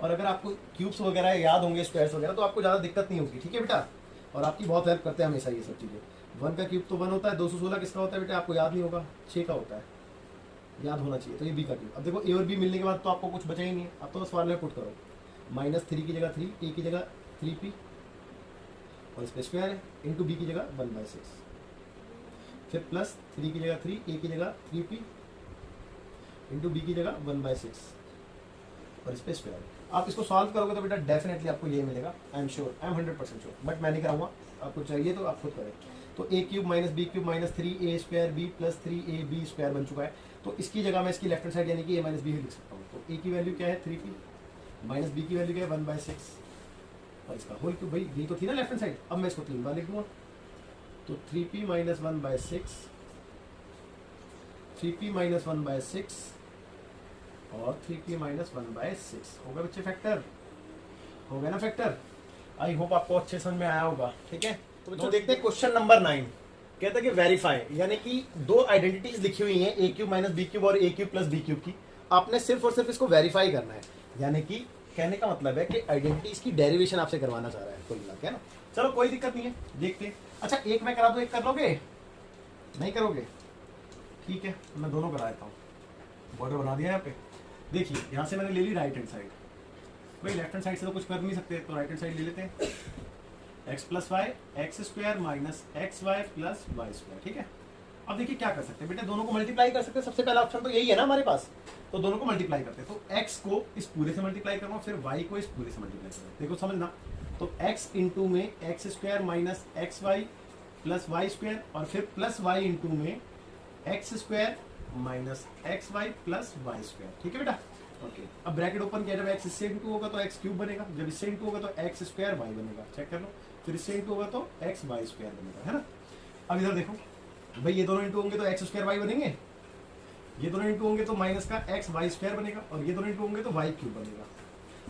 और अगर आपको क्यूब्स वगैरह याद होंगे, स्क्वायर्स वगैरह, तो आपको ज़्यादा दिक्कत नहीं होगी। ठीक है बेटा, और आपकी बहुत हेल्प करते हैं हमेशा ये सब चीज़ें। 1 का क्यूब तो 1 होता है, 216 किसका होता है बेटा, आपको याद नहीं होगा, 6 का होता है, याद होना चाहिए। तो ये बी का क्यूब। अब देखो ए और बी मिलने के बाद तो आपको कुछ बचा ही नहीं है। अब तो बस फॉर्मूला पुट करो, माइनस 3 की जगह 3, ए की जगह 3p और इस पर स्क्वायर है, इंटू बी की जगह 1/6, फिर प्लस 3 की जगह 3, ए की जगह 3p इंटू बी की जगह 1/6 और इस पर स्क्वायर। आप इसको सॉल्व करोगे तो बेटा डेफिनेटली आपको ये मिलेगा, I am sure, I am 100% sure. But मैं नहीं कराऊंगा, आपको चाहिए तो आप खुद करें। तो a cube minus B cube minus 3a square B plus 3ab square बन चुका है। तो इसकी जगह मैं इसकी लेफ्ट हैंड साइड यानी कि a माइनस बी लिख सकता हूँ। तो a की वैल्यू क्या है 3p, माइनस बी की वैल्यू क्या है 1/6, और इसका होल क्यूब, भाई ये तो थी ना लेफ्ट हैंड साइड। अब मैं इसको 3 बार लिख दूंगा। तो 3p माइनस 1/6, 3p माइनस 1/6 और 3p माइनस 1/6 हो गया बच्चे, फैक्टर हो गया ना फैक्टर। आई होप आपको अच्छे समझ में आया होगा। ठीक है, तो बच्चों देखते हैं क्वेश्चन नंबर 9। कहता है कि वेरीफाई, यानी कि दो आइडेंटिटीज लिखी हुई हैं, ए क्यूब माइनस बी क्यूब और ए क्यूब प्लस बी क्यूब की। आपने सिर्फ और सिर्फ इसको वेरीफाई करना है, यानी कि कहने का मतलब है कि आइडेंटिटीज की डेरिवेशन आपसे करवाना चाह रहा है कुल मिला के, है ना। चलो कोई दिक्कत नहीं है, देखते हैं। अच्छा एक मैं करा दूं, एक कर लोगे, नहीं करोगे? ठीक है, मैं दोनों करा देता हूँ। बॉर्डर बना दिया यहाँ पे। देखिए यहाँ से मैंने ले ली राइट हैंड साइड, भाई लेफ्ट हैंड साइड से तो कुछ कर नहीं सकते, तो राइट हैंड साइड ले लेते हैं। X plus Y X square minus X Y plus Y square. ठीक है, अब देखिए क्या कर सकते हैं बेटे, दोनों को मल्टीप्लाई कर सकते हैं। सबसे पहला ऑप्शन तो यही है ना हमारे पास, तो दोनों को मल्टीप्लाई करते हैं। तो x को इस पूरे से मल्टीप्लाई करूंगा, फिर y को इस पूरे से मल्टीप्लाई करूंगा। देखो समझना, तो x इंटू में X square minus X Y plus Y square, और फिर प्लस y इंटू में X square minus X Y plus Y square. ठीक है बेटा, ओके। अब ब्रैकेट ओपन किया, जब x इससे इंटू होगा तो x क्यूब बनेगा, जब इससे इंटू होगा तो एक्स स्क्वायर वाई बनेगा, चेक कर लो। फिर इससे इंटू होगा तो एक्स वाई स्क्वायर बनेगा, है ना। अब इधर देखो भाई, ये दोनों इंटू होंगे तो एक्स स्क्वायर वाई बनेंगे, ये दोनों इंटू होंगे तो माइनस का एक्स वाई स्क्वायर बनेगा, और ये दोनों इंटू होंगे तो वाई क्यूब बनेगा।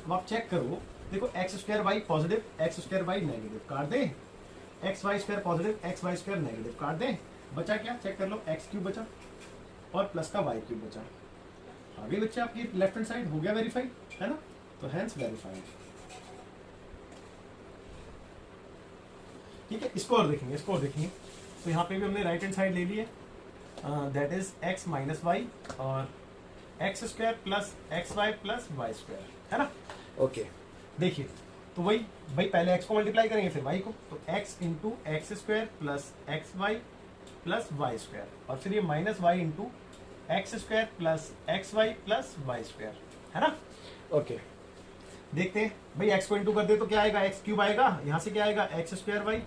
अब आप चेक करो, देखो x square Y positive, x square Y negative, काट दे। X Y square positive, x Y square negative, काट दे। बचा क्या, चेक कर लो, एक्स क्यूब बचा और प्लस का वाई क्यूब बचा। आगे बच्चे आपकी लेफ्ट हैंड साइड हो गया वेरीफाई, है ना। तो हैंस वेरीफाइड। ठीक है, इसको और देखेंगे, इसको और देखेंगे। तो यहाँ पे भी हमने राइट हैंड साइड ले ली है, that is x minus y और x square plus x Y plus Y square, है ना। ओके देखिए, तो वही भाई पहले x को मल्टीप्लाई करेंगे फिर y को, तो x into X square plus x Y plus Y square, और फिर ये minus Y into X square plus x Y plus Y square, है ना। ओके देखते हैं भाई, x को इंटू कर दे तो क्या आएगा, एक्स क्यूब आएगा, यहाँ से क्या आएगा एक्स स्क्वायर वाई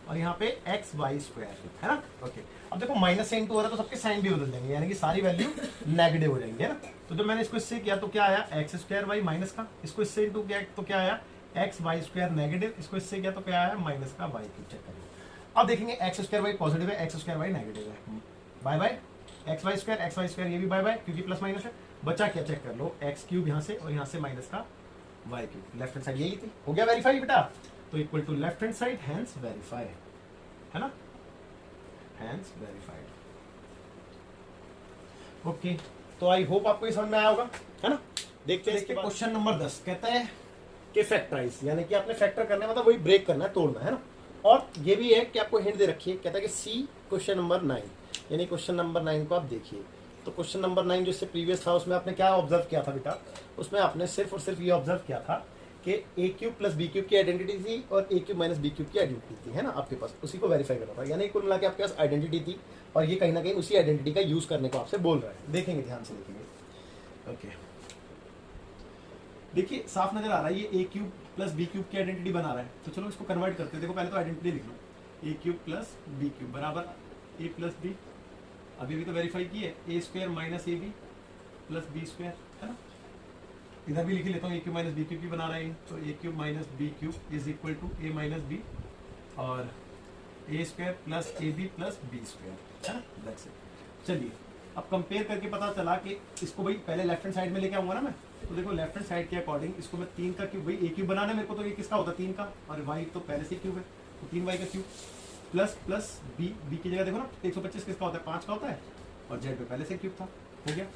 और यहाँ पे एक्स वाई स्क्वायर, है ना। ओके अब देखो माइनस से इंटू हो रहा है तो सबके साइन भी बदल जाएंगे, यानी कि सारी वैल्यू नेगेटिव हो जाएंगे, है ना। तो जब मैंने इसको इससे किया तो क्या आया, एक्स स्क्वायर वाई माइनस का, इसको इससे इंटू किया तो क्या आया, एक्स वाई स्क्वायर नेगेटिव, इसको इससे किया तो क्या आया, माइनस का वाई क्यूब। चेक करिए, अब देखेंगे एक्स स्क्वायर वाई पॉजिटिव है, एक्स स्क्वायर वाई नेगेटिव है, bye bye X Y square ये भी बाय बाय क्योंकि प्लस माइनस है, बचा क्या चेक कर लो, एक्स क्यूब यहाँ से और यहाँ से माइनस का Y cube, left hand side यही थी, हो गया वेरीफाई बेटा, तो equal to left hand side hence verify, है ना, हैंस वेरीफाइड। ओके तो आई होप आपको ये समझ में आया होगा, है ना। देखते हैं इसके क्वेश्चन नंबर 10 कहता है कि फैक्टराइज, यानी कि आपने फैक्टर करना मतलब वही ब्रेक करना है, तोड़ना है ना। और ये भी है कि आपको हिंट दे रखी है, कहता है कि सी क्वेश्चन नंबर 9, यानी क्वेश्चन नंबर 9 को आप देखिए। तो क्वेश्चन नंबर 9 जो इससे प्रीवियस था उसमें आपने क्या ऑब्जर्व किया था बेटा, उसमें आपने सिर्फ और सिर्फ ये ऑब्जर्व किया था कि ए क्यूब प्लस बी क्यूब की आइडेंटिटी थी और ए क्यूब माइनस बी क्यूब की आइडेंटिटी थी, है ना आपके पास, उसी को वेरीफाई करना था, यानी कुल मिला के आपके पास आइडेंटिटी थी और ये कहीं ना कहीं उसी आइडेंटिटी का यूज करने को आपसे बोल रहा है। देखेंगे, ध्यान से देखेंगे। ओके देखिए साफ नजर आ रहा है, ये ए क्यूब प्लस बी क्यूब की आइडेंटिटी बना रहा है, तो चलो इसको कन्वर्ट करते हैं। देखो पहले तो आइडेंटिटी लिख लो, ए क्यूब प्लस बी क्यूब बराबर ए प्लस बी, अभी भी तो वेरीफाई की है, a square minus a b plus B square, है ना। इधर भी लिख लेता हूँ, a cube minus B cube भी बना रहे हैं, तो a cube minus B cube is equal to a minus b और a square plus a b plus B square, है ना, दैट्स इट। चलिए अब कंपेयर करके पता चला कि इसको भाई पहले लेफ्ट हैंड साइड में लेके आऊंगा ना मैं, तो देखो लेफ्ट हैंड साइड के अकॉर्डिंग इसको मैं 3 का क्यूब, भाई ए क्यूब बनाना है मेरे को, तो ये किसका होता है 3 का, और वाई तो पहले से क्यूब है तो 3y का क्यूब प्लस प्लस बी की जगह देखो ना 125 किसका होता है, 5 का होता है, और जेड पे पहले से क्यूब था, हो गया।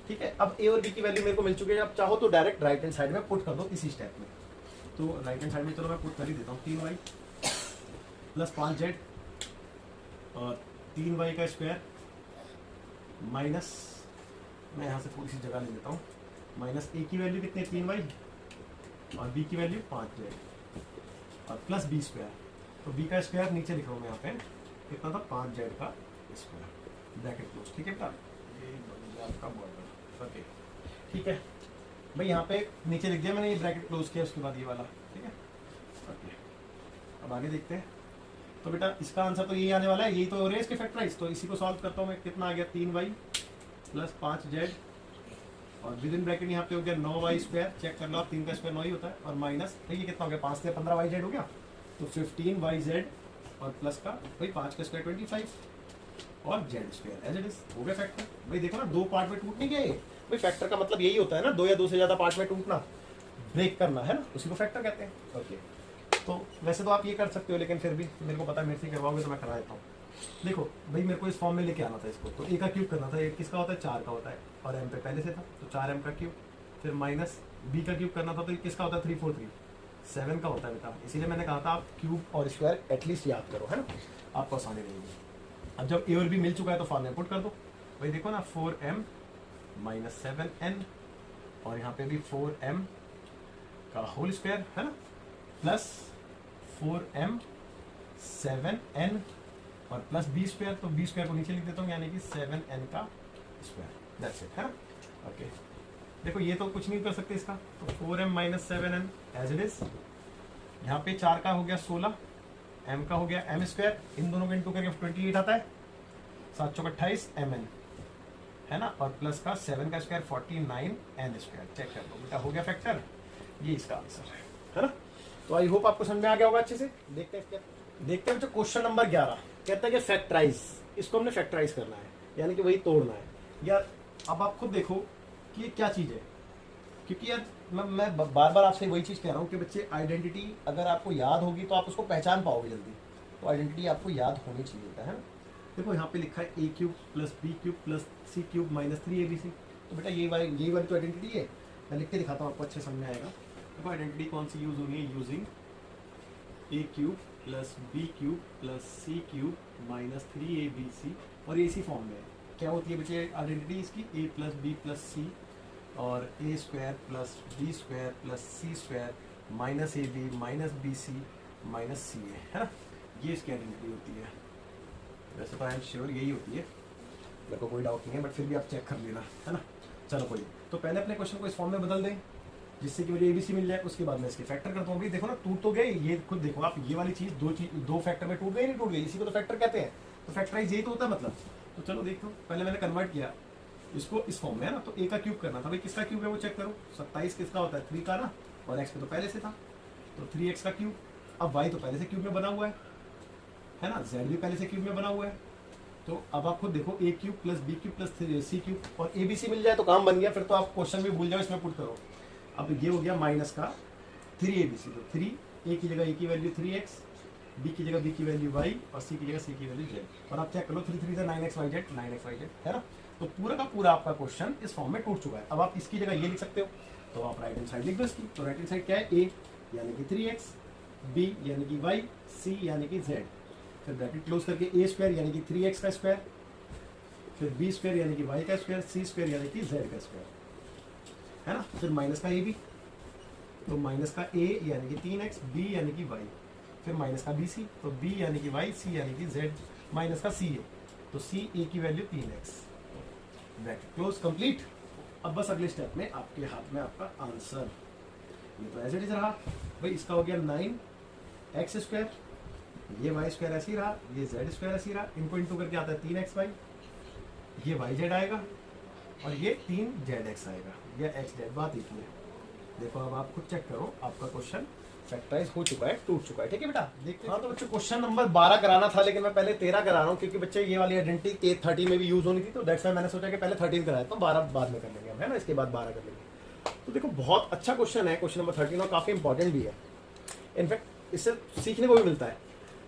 ठीक है, अब ए और बी की वैल्यू मेरे को मिल चुकी है, अब चाहो तो डायरेक्ट राइट हैंड साइड में पुट कर दो इसी स्टेप में, तो राइट हैंड साइड में चलो मैं पुट कर ही देता हूँ, 3y प्लस 5z और 3y का स्क्वायर माइनस, मैं यहाँ से थोड़ी सी जगह ले लेता हूँ, माइनस ए की वैल्यू कितनी है 3y और बी की वैल्यू 5z और प्लस बी स्क्वायर, तो बी का स्क्वायर नीचे लिख रहा हूँ मैं यहाँ पे, कितना था 5z का स्क्वायर, ब्रैकेट क्लोज। ठीक है बेटा, ये आपका बॉर्डर। ओके ठीक है भाई, यहाँ पे नीचे लिख दिया मैंने, ये ब्रैकेट क्लोज किया, उसके बाद ये वाला, ठीक है। ओके अब आगे देखते हैं, तो बेटा इसका आंसर तो यही आने वाला है, यही तो हो रहा है इसके फैक्टराइज, तो इसी को सॉल्व करता हूँ मैं, कितना आ गया 3y प्लस 5z और विद इन ब्रैकेट यहाँ पे हो गया 9y स्क्वायर, चेक कर लो आप, 3 का स्क्वायर 9 ही होता है, और माइनस ये कितना हो गया 5 से 15yz हो गया, तो 15yz और प्लस का भाई 5 का स्क्वायर 25 और z square as it is, हो गया फैक्टर। भाई देखो ना, 2 पार्ट में टूट नहीं गए भाई, फैक्टर का मतलब यही होता है ना, 2 या 2 से ज्यादा पार्ट में टूटना, ब्रेक करना, है ना, उसी को फैक्टर कहते हैं। ओके तो वैसे तो आप ये कर सकते हो, लेकिन फिर भी मेरे को पता है मेरे से करवाओगे तो मैं करा देता हूँ। देखो भाई मेरे को इस फॉर्म में लेके आना था इसको, तो ए का क्यूब करना था, ए किसका होता है 4 का होता है, और एम पे पहले से था तो 4m का क्यूब, फिर माइनस बी का क्यूब करना था, तो ये किसका होता है 343 7 का होता है बेटा, इसीलिए मैंने कहा था आप क्यूब और स्क्वायर एटलीस्ट याद करो, है ना, आपको आसानी रहेगी। अब जब ए और बी मिल चुका है तो फॉर्म में पुट कर दो, भाई देखो ना 4m माइनस 7n और यहाँ पे भी 4m का होल स्क्वायर, है ना, प्लस 4m 7n और प्लस बी स्क्वायर, तो बी स्क्वायर को नीचे लिख देता हूँ, यानी कि 7n का स्क्वायर, दैट्स इट, है ना। ओके देखो ये तो कुछ नहीं कर सकते इसका, तो 4m minus 7n as it is, यहाँ पे 4 का हो गया 16, m का हो गया m स्क्वायर, इन दोनों को इंटू करके 28 आता है, 7 चौक 28 mn, है ना, और प्लस का 7 का स्क्वायर 49n स्क्वायर, चेक कर लो बेटा, हो गया फैक्टर, ये इसका आंसर है ना। तो आई होप आपको समझ में आ गया होगा अच्छे से। देखते हैं जो क्वेश्चन नंबर 11 कहता है कि फैक्टराइज, इसको हमने फैक्टराइज करना है, यानी कि वही तोड़ना है यार। अब आप खुद देखो कि ये क्या चीज़ है, क्योंकि यार मैं बार बार आपसे वही चीज़ कह रहा हूँ कि बच्चे आइडेंटिटी अगर आपको याद होगी तो आप उसको पहचान पाओगे जल्दी, तो आइडेंटिटी आपको याद होनी चाहिए, है ना। देखो यहाँ पे लिखा है a cube plus B cube plus C cube minus 3abc, तो बेटा यही वाली तो आइडेंटिटी है, मैं लिख के दिखाता हूँ आपको अच्छे समझ में आएगा। देखो आइडेंटिटी कौन सी यूज होनी है, using A cube plus B cube plus C cube minus 3abc, और ये इसी फॉर्म में है। क्या होती है बच्चे आइडेंटिटी इसकी, a plus B plus c और a square plus B square plus C square minus a b minus B C minus c a, है ना, ये इसकी आइडेंटिटी होती है। वैसे तो आई एम श्योर यही होती है, मेरे को कोई डाउट नहीं है, बट फिर भी आप चेक कर लेना, है ना। चलो कोई, तो पहले अपने क्वेश्चन को इस फॉर्म में बदल दें जिससे कि मुझे एबीसी मिल जाए, उसके बाद मैं इसके फैक्टर करता हूँ। अभी देखो ना, टूट तो गए, ये खुद देखो आप, ये वाली चीज दो फैक्टर में टूट गई, नहीं टूट गई, इसी को तो फैक्टर कहते हैं। तो फैक्टराइज यही तो होता है मतलब। तो चलो देखो, पहले मैंने कन्वर्ट किया इसको इस फॉर्म में, है ना, तो ए का क्यूब करना था। भाई किसका क्यूब है वो चेक करो, 27 किसका होता है, 3 का ना, और एक्स पे तो पहले से था, तो 3x का क्यूब। अब वाई तो पहले से क्यूब में बना हुआ है ना, जेड भी पहले से क्यूब में बना हुआ है। तो अब आप खुद देखो, a cube plus B cube plus C cube और ए बी सी मिल जाए तो काम बन गया, फिर तो आप क्वेश्चन भी भूल जाओ, इसमें पुट करो। अब ये हो गया माइनस का 3abc, तो 3 ए की जगह ए की वैल्यू 3x, बी की जगह बी की वैल्यू y और सी की जगह सी की वैल्यू z। और आप चेक करो 3 3 से 9xyz 9xyz, है ना। तो पूरा का पूरा आपका क्वेश्चन इस फॉर्म में टूट चुका है। अब आप इसकी जगह ये लिख सकते हो, तो आप राइट हैंड साइड लिख दो इसकी। तो राइट हैंड साइड क्या है, a यानी कि 3x, b यानी कि y, c यानी कि z, फिर ब्रैकेट क्लोज करके a स्क्वायर यानी कि 3x का स्क्वायर, फिर b स्क्वायर यानी कि y का स्क्वायर, c स्क्वायर यानी कि z का स्क्वायर, है ना। फिर माइनस का a भी, तो माइनस का a यानी कि 3x, b यानी कि y, फिर माइनस का bc, तो b यानी कि y, c यानी कि z, माइनस का ca, तो c a की value 3x, bracket close complete. अब बस अगले स्टेप में आपके हाथ में आपका आंसर, ये तो एज इट इज रहा भाई, इसका हो गया 9x स्क्वायर, ये y स्क्वायर ऐसे ही रहा, ये z स्क्वायर ऐसे ही रहा, इनको इंटू करके आता है 3xy, ये yz आएगा और ये 3zx आएगा, ये xz, बात एक ही है। देखो अब आप खुद चेक करो, आपका क्वेश्चन फैक्टराइज हो चुका है, टूट चुका है, ठीक है बेटा। देखते हाँ, तो बच्चों क्वेश्चन नंबर 12 कराना था, लेकिन मैं पहले 13 करा रहा हूँ, क्योंकि बच्चे ये वाली आइडेंटिटी 30 में भी यूज होनी थी, तो दैट्स व्हाई मैंने सोचा कि पहले 13 कराया, तो 12 बाद में कर लेंगे हम, है ना, इसके बाद 12 कर लेंगे। तो देखो बहुत अच्छा क्वेश्चन है क्वेश्चन नंबर 13, और काफी इंपॉर्टेंट भी है, इनफैक्ट इससे सीखने को भी मिलता है।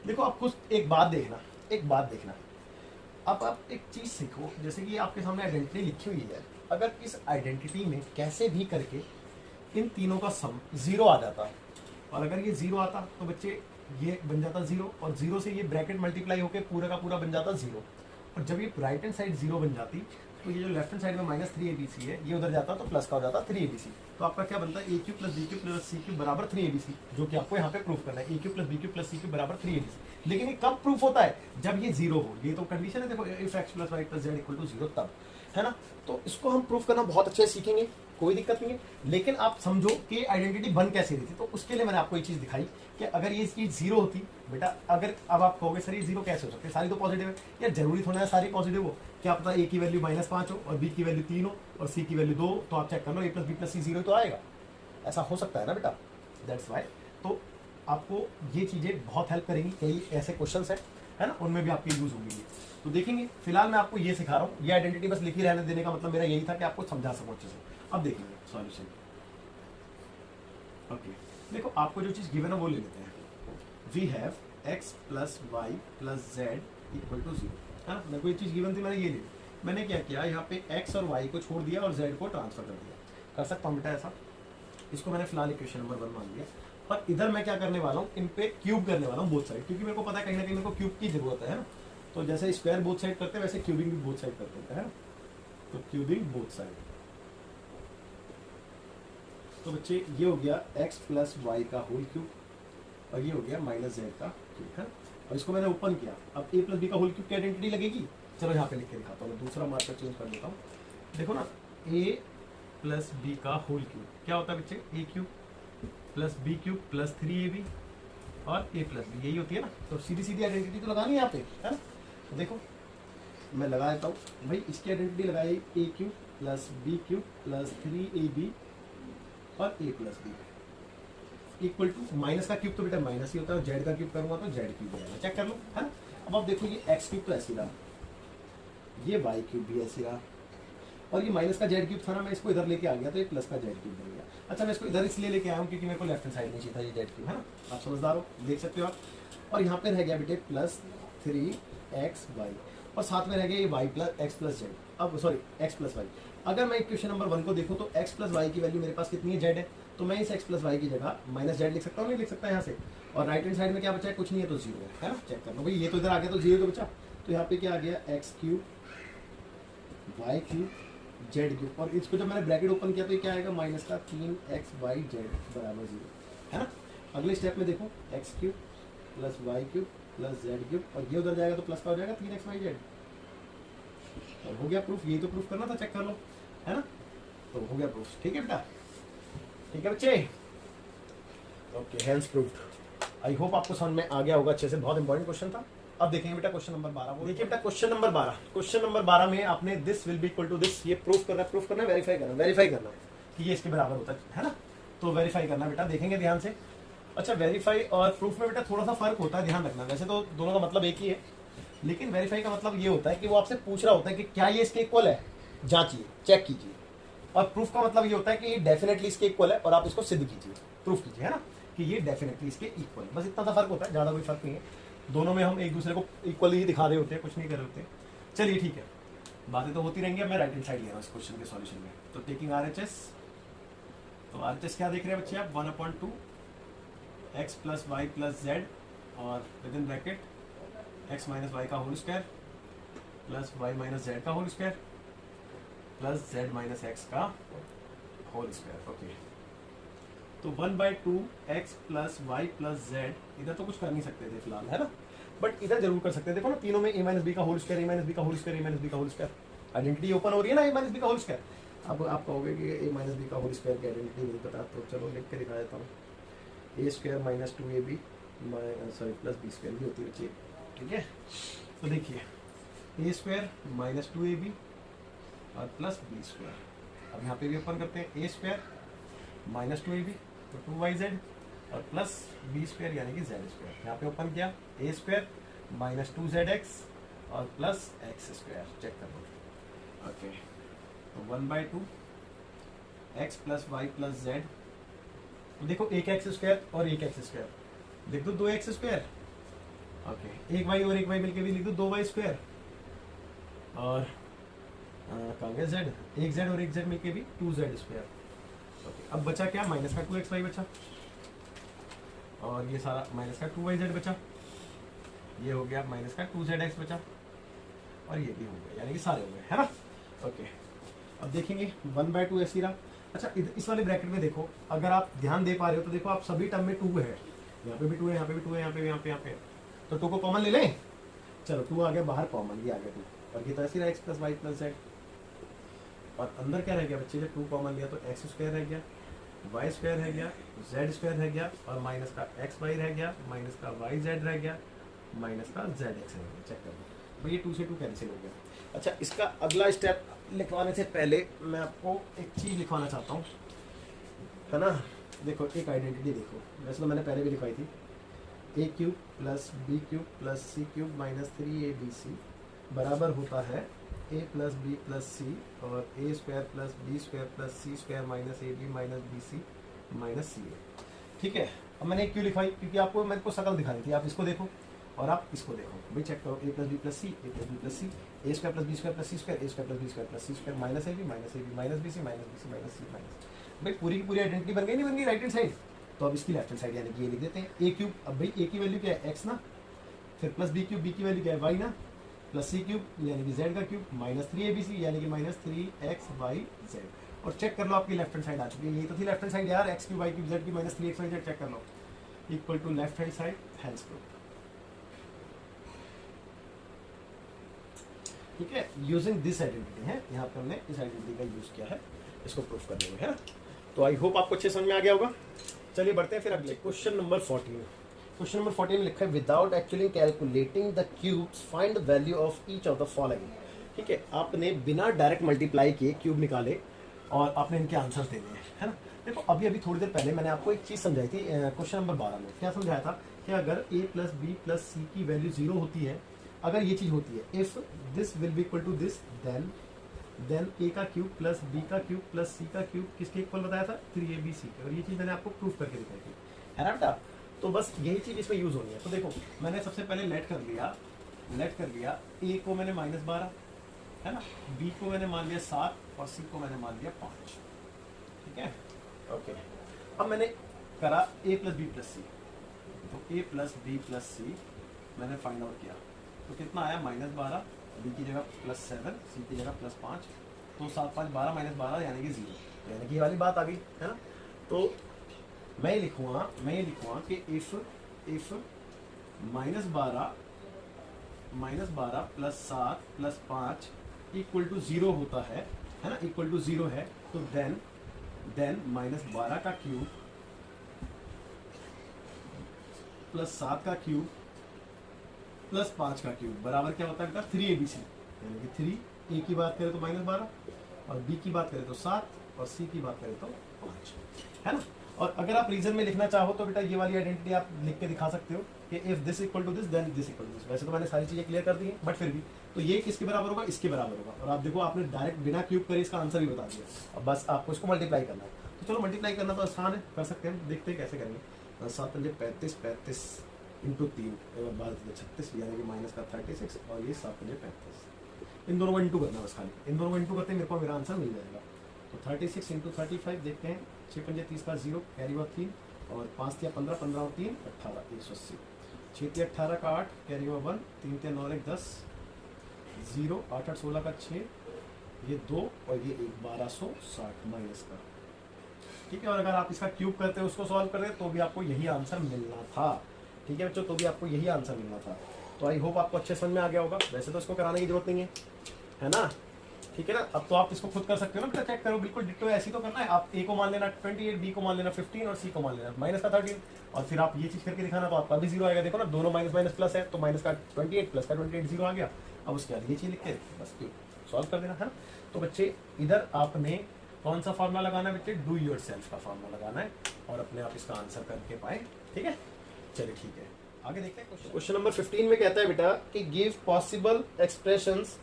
देखो आप कुछ एक बात देखना, अब आप एक चीज सीखो, जैसे कि आपके सामने आइडेंटिटी लिखी हुई है, अगर इस आइडेंटिटी में कैसे भी करके इन तीनों का सम 0 आ जाता, और अगर ये 0 आता तो बच्चे ये बन जाता 0, और 0 से ये ब्रैकेट मल्टीप्लाई होकर पूरा का पूरा बन जाता 0, और जब ये राइट हैंड साइड 0 बन जाती, तो ये जो लेफ्ट हैंड साइड में माइनस 3abc है, ये उधर जाता तो प्लस का हो जाता 3abc। तो आपका क्या बनता है, a cube plus B cube plus C cube बराबर 3abc, जो कि आपको यहाँ पे प्रूफ करना है, a cube plus B cube plus C cube बराबर 3abc। लेकिन ये कब प्रूफ होता है, जब ये 0 हो, ये तो कंडीशन है, देखो if x plus Y plus Z equal to 0, तब, है ना। तो इसको हम प्रूफ करना बहुत अच्छे से सीखेंगे, कोई दिक्कत नहीं है, लेकिन आप समझो कि आइडेंटिटी बन कैसे रही थी। तो उसके लिए मैंने आपको ये चीज दिखाई कि अगर ये चीज 0 होती बेटा, अगर अब आप कहोगे सर ये 0 कैसे हो सकते हैं, सारी तो पॉजिटिव है यार, जरूरी थोड़ा है सारी पॉजिटिव हो, क्या पता a की वैल्यू -5 हो और b की वैल्यू 3 हो और c की वैल्यू 2, तो आप चेक कर लो a प्लस बी प्लस सी 0 तो आएगा, ऐसा हो सकता है ना बेटा, दैट्स वाई। तो आपको ये चीजें बहुत हेल्प करेंगी, कई ऐसे क्वेश्चन है ना, उनमें भी आपके यूज होंगी। तो देखेंगे, फिलहाल मैं आपको ये सिखा रहा हूँ, ये आइडेंटिटी बस लिखी रहने देने का मतलब मेरा यही था कि आपको समझा सकूं अच्छे से। अब देखेंगे सॉल्यूशन। ओके, देखो आपको जो चीज गिवन है वो ले लेते हैं। We have x plus Y plus Z equal to 0, है ना। मेरे को ये चीज गिवन थी, मैंने ये ली, मैंने क्या किया, यहाँ पे x और y को छोड़ दिया और z को ट्रांसफर कर दिया। कर सकता हूँ बेटा ऐसा, इसको मैंने फिलहाल इक्वेशन नंबर 1 मान लिया, और इधर मैं क्या करने वाला हूँ, इन पे क्यूब करने वाला हूँ बोथ साइड, क्योंकि मेरे को पता है कहीं ना कहीं मेरे को क्यूब की जरूरत है ना। तो जैसे स्क्वायर बोथ साइड करते हैं, वैसे क्यूबिंग भी बोथ साइड करते हैं, तो क्यूबिंग बोथ साइड। तो बच्चे ये हो गया x प्लस वाई का होल क्यूब, और ये हो गया माइनस जेड का क्यूब, है। और इसको मैंने ओपन किया, अब a प्लस बी का होल क्यूब की आइडेंटिटी लगेगी। चलो यहाँ पे लिख के दिखाता हूँ, मैं दूसरा मार्कर चेंज कर देता हूँ। देखो ना, a प्लस बी का होल क्यूब क्या होता है बच्चे, a cube plus B cube plus 3ab और a प्लस बी, यही होती है ना। तो सीधी सीधी आइडेंटिटी तो लगानी है यहाँ पे, है ना। तो देखो मैं लगा देता हूँ भाई, इसकी आइडेंटिटी लगाई a cube plus B cube plus 3ab और a plus B equal to, minus का क्यूब तो बेटा माइनस ही होता है, जेड का क्यूब करूंगा तो जेड क्यूब आएगा, चेक कर लो, है ना। अब आप देखो ये एक्स क्यूब तो ऐसे रहा, ये वाई क्यूब भी ऐसे रहा, और ये माइनस का जेड क्यूब था ना, मैं इसको इधर लेके आ गया तो ये प्लस का जेड क्यूब बन गया। अच्छा, मैं इसको इधर इसलिए लेके आया हूँ क्योंकि मेरे को लेफ्ट हैंड साइड में चाहिए था ये जेड क्यूब, है ना। आप समझदार हो, देख सकते हो आप। और यहाँ पे रह गया बेटे प्लस 3xy, और साथ में रह गया ये y plus x plus Z. अब सॉरी x प्लस वाई, अगर मैं क्वेश्चन नंबर 1 को देखूं तो x प्लस वाई की वैल्यू मेरे पास कितनी है, z है, तो मैं इस x प्लस वाई की जगह माइनस z लिख सकता हूँ, नहीं लिख सकता यहाँ से, और राइट हैंड साइड में क्या बचा है, कुछ नहीं है तो 0 है ना, चेक कर लो भाई, ये तो इधर आ गया तो 0 तो बचा, तो यहाँ पे क्या आ गया x cube Y cube Z cube, और इसको जब मैंने ब्रैकेट ओपन किया तो ये क्या आएगा, माइनस का 3x वाई जेड बराबर 0 है ना। अगले स्टेप में देखो x cube plus Y cube plus Z cube, और ये उधर जाएगा तो प्लस का हो जाएगा 3x वाई जेड, और हो गया प्रूफ, यही तो प्रूफ करना था, चेक कर लो है ना, तो हो गया प्रूफ। ठीक है बेटा, ठीक है बच्चे, okay hence proofed. I hope आपको समझ में आ गया होगा अच्छे से, बहुत इंपॉर्टेंट क्वेश्चन था। अब देखेंगे बेटा क्वेश्चन नंबर 12, देखिए बेटा क्वेश्चन नंबर 12, क्वेश्चन नंबर 12 में आपने this will be equal to this, ये प्रूफ करना है, वेरीफाई करना कि ये इसके बराबर होता है ना, तो वेरीफाई करना बेटा, देखेंगे ध्यान से। अच्छा, वेरीफाई और प्रूफ में बेटा थोड़ा सा फर्क होता है, ध्यान रखना, वैसे तो दोनों का मतलब एक ही है, लेकिन वेरीफाई का मतलब ये होता है कि वो आपसे पूछ रहा होता है कि क्या ये इसके इक्वल है, जांचिए, चेक कीजिए, और प्रूफ का मतलब ये होता है कि ये डेफिनेटली इसके इक्वल है और आप इसको सिद्ध कीजिए, प्रूफ कीजिए, है ना, कि ये डेफिनेटली इसके इक्वल, बस इतना सा फर्क होता है, ज़्यादा कोई फर्क नहीं है, दोनों में हम एक दूसरे को इक्वल ही दिखा रहे होते हैं, कुछ नहीं कर रहे होते। चलिए ठीक है, बातें तो होती रहेंगी, अब मैं राइट हैंड साइड ले रहा हूँ इस क्वेश्चन के सॉल्यूशन में, तो टेकिंग RHS, तो RHS क्या देख रहे हैं बच्चे आप, 1/2 x plus Y plus Z, और within bracket x minus y का whole square plus y minus z का whole square plus z minus x का होल स्क्वायर। ओके, तो 1/2 x plus Y plus z, इधर तो कुछ कर नहीं सकते थे फिलहाल, है ना, बट इधर जरूर कर सकते थे, देखो ना, तीनों में a माइनस बी का whole square, a minus B का whole square, a minus B का होल स्क्वायर, आइडेंटिटी ओपन हो रही है ना, a माइनस बी का होल स्क्वायर। अब आप कहोगे कि a माइनस बी का होल स्क्वायर की आइडेंटिटी नहीं पता, तो चलो लिख के दिखा देता हूँ, a square minus 2ab sorry plus B square भी होती है बच्चे, ठीक है, तो देखिए a स्क्वायर माइनस 2ab और प्लस बी स्क्वायर, अब यहाँ पे भी ओपन करते हैं, a स्क्वायर माइनस 2ab तो 2yz और प्लस बी स्क्वायर यानी कि जेड स्क्वायर, यहाँ पे ओपन किया, a स्क्वायर माइनस 2zx और प्लस एक्स स्क्वायर, चेक कर लो। ओके, तो 1/2 x plus Y plus Z, देखो एक एक्स स्क्वायर और एक एक्स स्क्वायर, लिख दो 2x स्क्वायर, ओके, एक वाई और एक वाई मिलके भी लिख दो 2y स्क्वायर, और कहाँ गया z, एक z और एक z मिलके भी 2z स्क्वायर। ओके, अब बचा क्या, माइनस का 2xy बचा, और ये सारा माइनस का 2yz बचा, ये हो गया माइनस का 2zx बचा, और ये भी हो गया, यानी कि सारे हो गए, है ना। ओके, अब देखेंगे 1/2 ऐसी रहा। अच्छा, इस वाले ब्रैकेट में देखो, अगर आप ध्यान दे पा रहे हो तो देखो, आप सभी टर्म में 2 है, यहाँ पे भी 2 है, यहाँ पे भी 2 है, यहाँ पे भी, यहाँ पे, तो 2 को कॉमन ले लें, चलो 2 आ गया बाहर, कॉमन भी आ गया 2, और ये तो ऐसी रहा x plus Y plus Z, और अंदर क्या रह गया बच्चे, जब 2 कॉमन लिया तो एक्स स्क्वायर रह गया, वाई स्क्वायर रह गया, जेड स्क्वायर रह गया, और माइनस का एक्स वाई रह गया, माइनस का वाई जेड रह गया, माइनस का जेड एक्स रह गया, चेक कर लो भाई, ये 2 से 2 कैंसिल हो गया। अच्छा, इसका अगला स्टेप लिखवाने से पहले मैं आपको एक चीज़ लिखवाना चाहता हूँ, है ना, देखो एक आइडेंटिटी देखो, वैसे तो मैंने पहले भी लिखवाई थी, a cube plus B cube plus C cube minus 3abc बराबर होता है a plus B plus c और a square plus B square plus C square minus ab minus B C minus c a. ठीक है, अब मैंने क्यों लिखवाई, क्योंकि आपको मेरे को शकल दिखानी थी, आप इसको देखो और आप इसको देखो भाई, चेक करो, a plus B plus C, a plus B plus C, a square plus B square plus C square, a square plus B square plus C square minus ab minus B C minus C minus, भाई पूरी की पूरी आइडेंटिटी बन गई, नहीं बन गई राइट हैंड साइड, तो अब इसकी लेफ्ट हैंड साइड यानी कि ये लिख देते हैं a क्यूब, अब भाई a की वैल्यू क्या है x ना, फिर प्लस b क्यूब, b की वैल्यू क्या है y ना, प्लस c क्यूब यानी कि z का क्यूब माइनस 3abc यानी कि माइनस 3xyz, और चेक कर लो आपकी लेफ्ट हैंड साइड आ चुकी है, यही तो थी लेफ्ट हैंड साइड यार, x cube y cube z की माइनस 3xyz, चेक कर लो, equal to left hand side hence proof. ठीक है, यूजिंग दिस आइडेंटिटी है, यहाँ पे हमने इस आइडेंटिटी का यूज किया है इसको प्रूफ करने में, है ना, तो आई होप आपको अच्छे समझ में आ गया होगा। चलिए बढ़ते हैं फिर अगले क्वेश्चन नंबर 14। क्वेश्चन नंबर 14 में लिखा है without actually calculating the cubes find the value of each of the following. ठीक है, आपने बिना डायरेक्ट मल्टीप्लाई किए क्यूब निकाले और आपने इनके आंसर्स देने हैं, है ना। देखो अभी थोड़ी देर पहले मैंने आपको एक चीज़ समझाई थी क्वेश्चन नंबर 12 में, क्या समझाया था कि अगर a प्लस बी प्लस सी की वैल्यू 0 होती है, अगर ये चीज़ होती है, if this will be equal to this then a का क्यूब प्लस b का क्यूब प्लस c का क्यूब किसके इक्वल बताया था, 3abc के, और ये चीज़ मैंने आपको प्रूफ करके दिखाई थी, है ना बेटा। तो बस यही चीज़ इसमें यूज़ होनी है। तो देखो मैंने सबसे पहले लेट कर लिया a को मैंने -12, है ना। बी को मैंने मान लिया 7 और सी को मैंने मान लिया 5, ठीक है। ओके, अब मैंने करा a प्लस बी प्लस सी, तो a प्लस बी प्लस सी मैंने फाइंड आउट किया, तो कितना आया -12, बी की जगह +7, सी की जगह +5, तो 7 5 12 -12 यानी कि 0, यानी कि ये वाली बात आ गई, है ना। तो मैं ये लिखूँगा कि if -12 plus 7 plus 5 equal to 0 होता है ना, इक्वल टू 0 है, तो देन -12 का क्यूब प्लस 7 का क्यूब प्लस 5 का क्यूब बराबर क्या होता है बेटा 3abc, यानी कि 3 a की बात करें तो -12 और b की बात करें तो 7 और c की बात करें तो 5, है ना। और अगर आप रीजन में लिखना चाहो तो बेटा ये वाली आइडेंटिटी आप लिख के दिखा सकते हो कि if this equal to this then this equal to this. वैसे तो मैंने सारी चीजें क्लियर कर दी हैं, बट फिर भी तो ये किसके बराबर होगा, इसके बराबर होगा। और आप देखो आपने डायरेक्ट बिना क्यूब करे इसका आंसर भी बता दिया। अब बस आपको इसको मल्टीप्लाई करना है, तो चलो मल्टीप्लाई करना तो आसान है, कर सकते हैं, देखते हैं कैसे करेंगे। 7 पंजे 35 इंटू 3 36, यानी कि माइनस का 36 और ये 7 पंजे 35, इन दोनों को इंटू करना बस खाली, इन दोनों को इंटू करते मेरे को मेरा आंसर मिल जाएगा। तो 36 इंटू 35 देखते हैं, 6 पंजे 30 का 0 कैरी हुआ 3 और 5 या 15, 15 और 3 18, 180, 6 या 18 का 8 कैरी हुआ 1, 3 या 9 1 10, 0 8 8 16 का 6, ये 2 और ये 1 1260 माइनस का, ठीक है। और अगर आप इसका क्यूब करते हैं उसको सॉल्व करते तो भी आपको यही आंसर मिलना था, ठीक है बच्चों, तो भी आपको यही आंसर मिलना था। तो आई होप आपको अच्छे समझ में आ गया होगा। वैसे तो इसको कराने की जरूरत नहीं है ना, ठीक है ना। अब तो आप इसको खुद कर सकते हो ना बेटा, चेक करो, बिल्कुल डिट्टो ऐसी तो करना है। आप ए को मान लेना 28, बी को मान लेना 15 और सी को मान लेना माइनस का 13, और फिर आप ये चीज करके दिखाना तो आपका भी 0 आएगा। देखो ना, दोनों माइनस माइनस प्लस है, तो माइनस का 28 प्लस का 28 0 आ गया। अब उसके बाद ये चीज लिख के बस सॉल्व कर देना, है ना। तो बच्चे इधर आपने कौन सा फॉर्मूला लगाना है बच्चे, डू योर सेल्फ का फॉर्मूला लगाना है और अपने आप इसका आंसर करके पाए, ठीक है। चलिए ठीक है, आगे देखते हैं। क्वेश्चन नंबर 15 में कहता है बेटा कि give possible expressions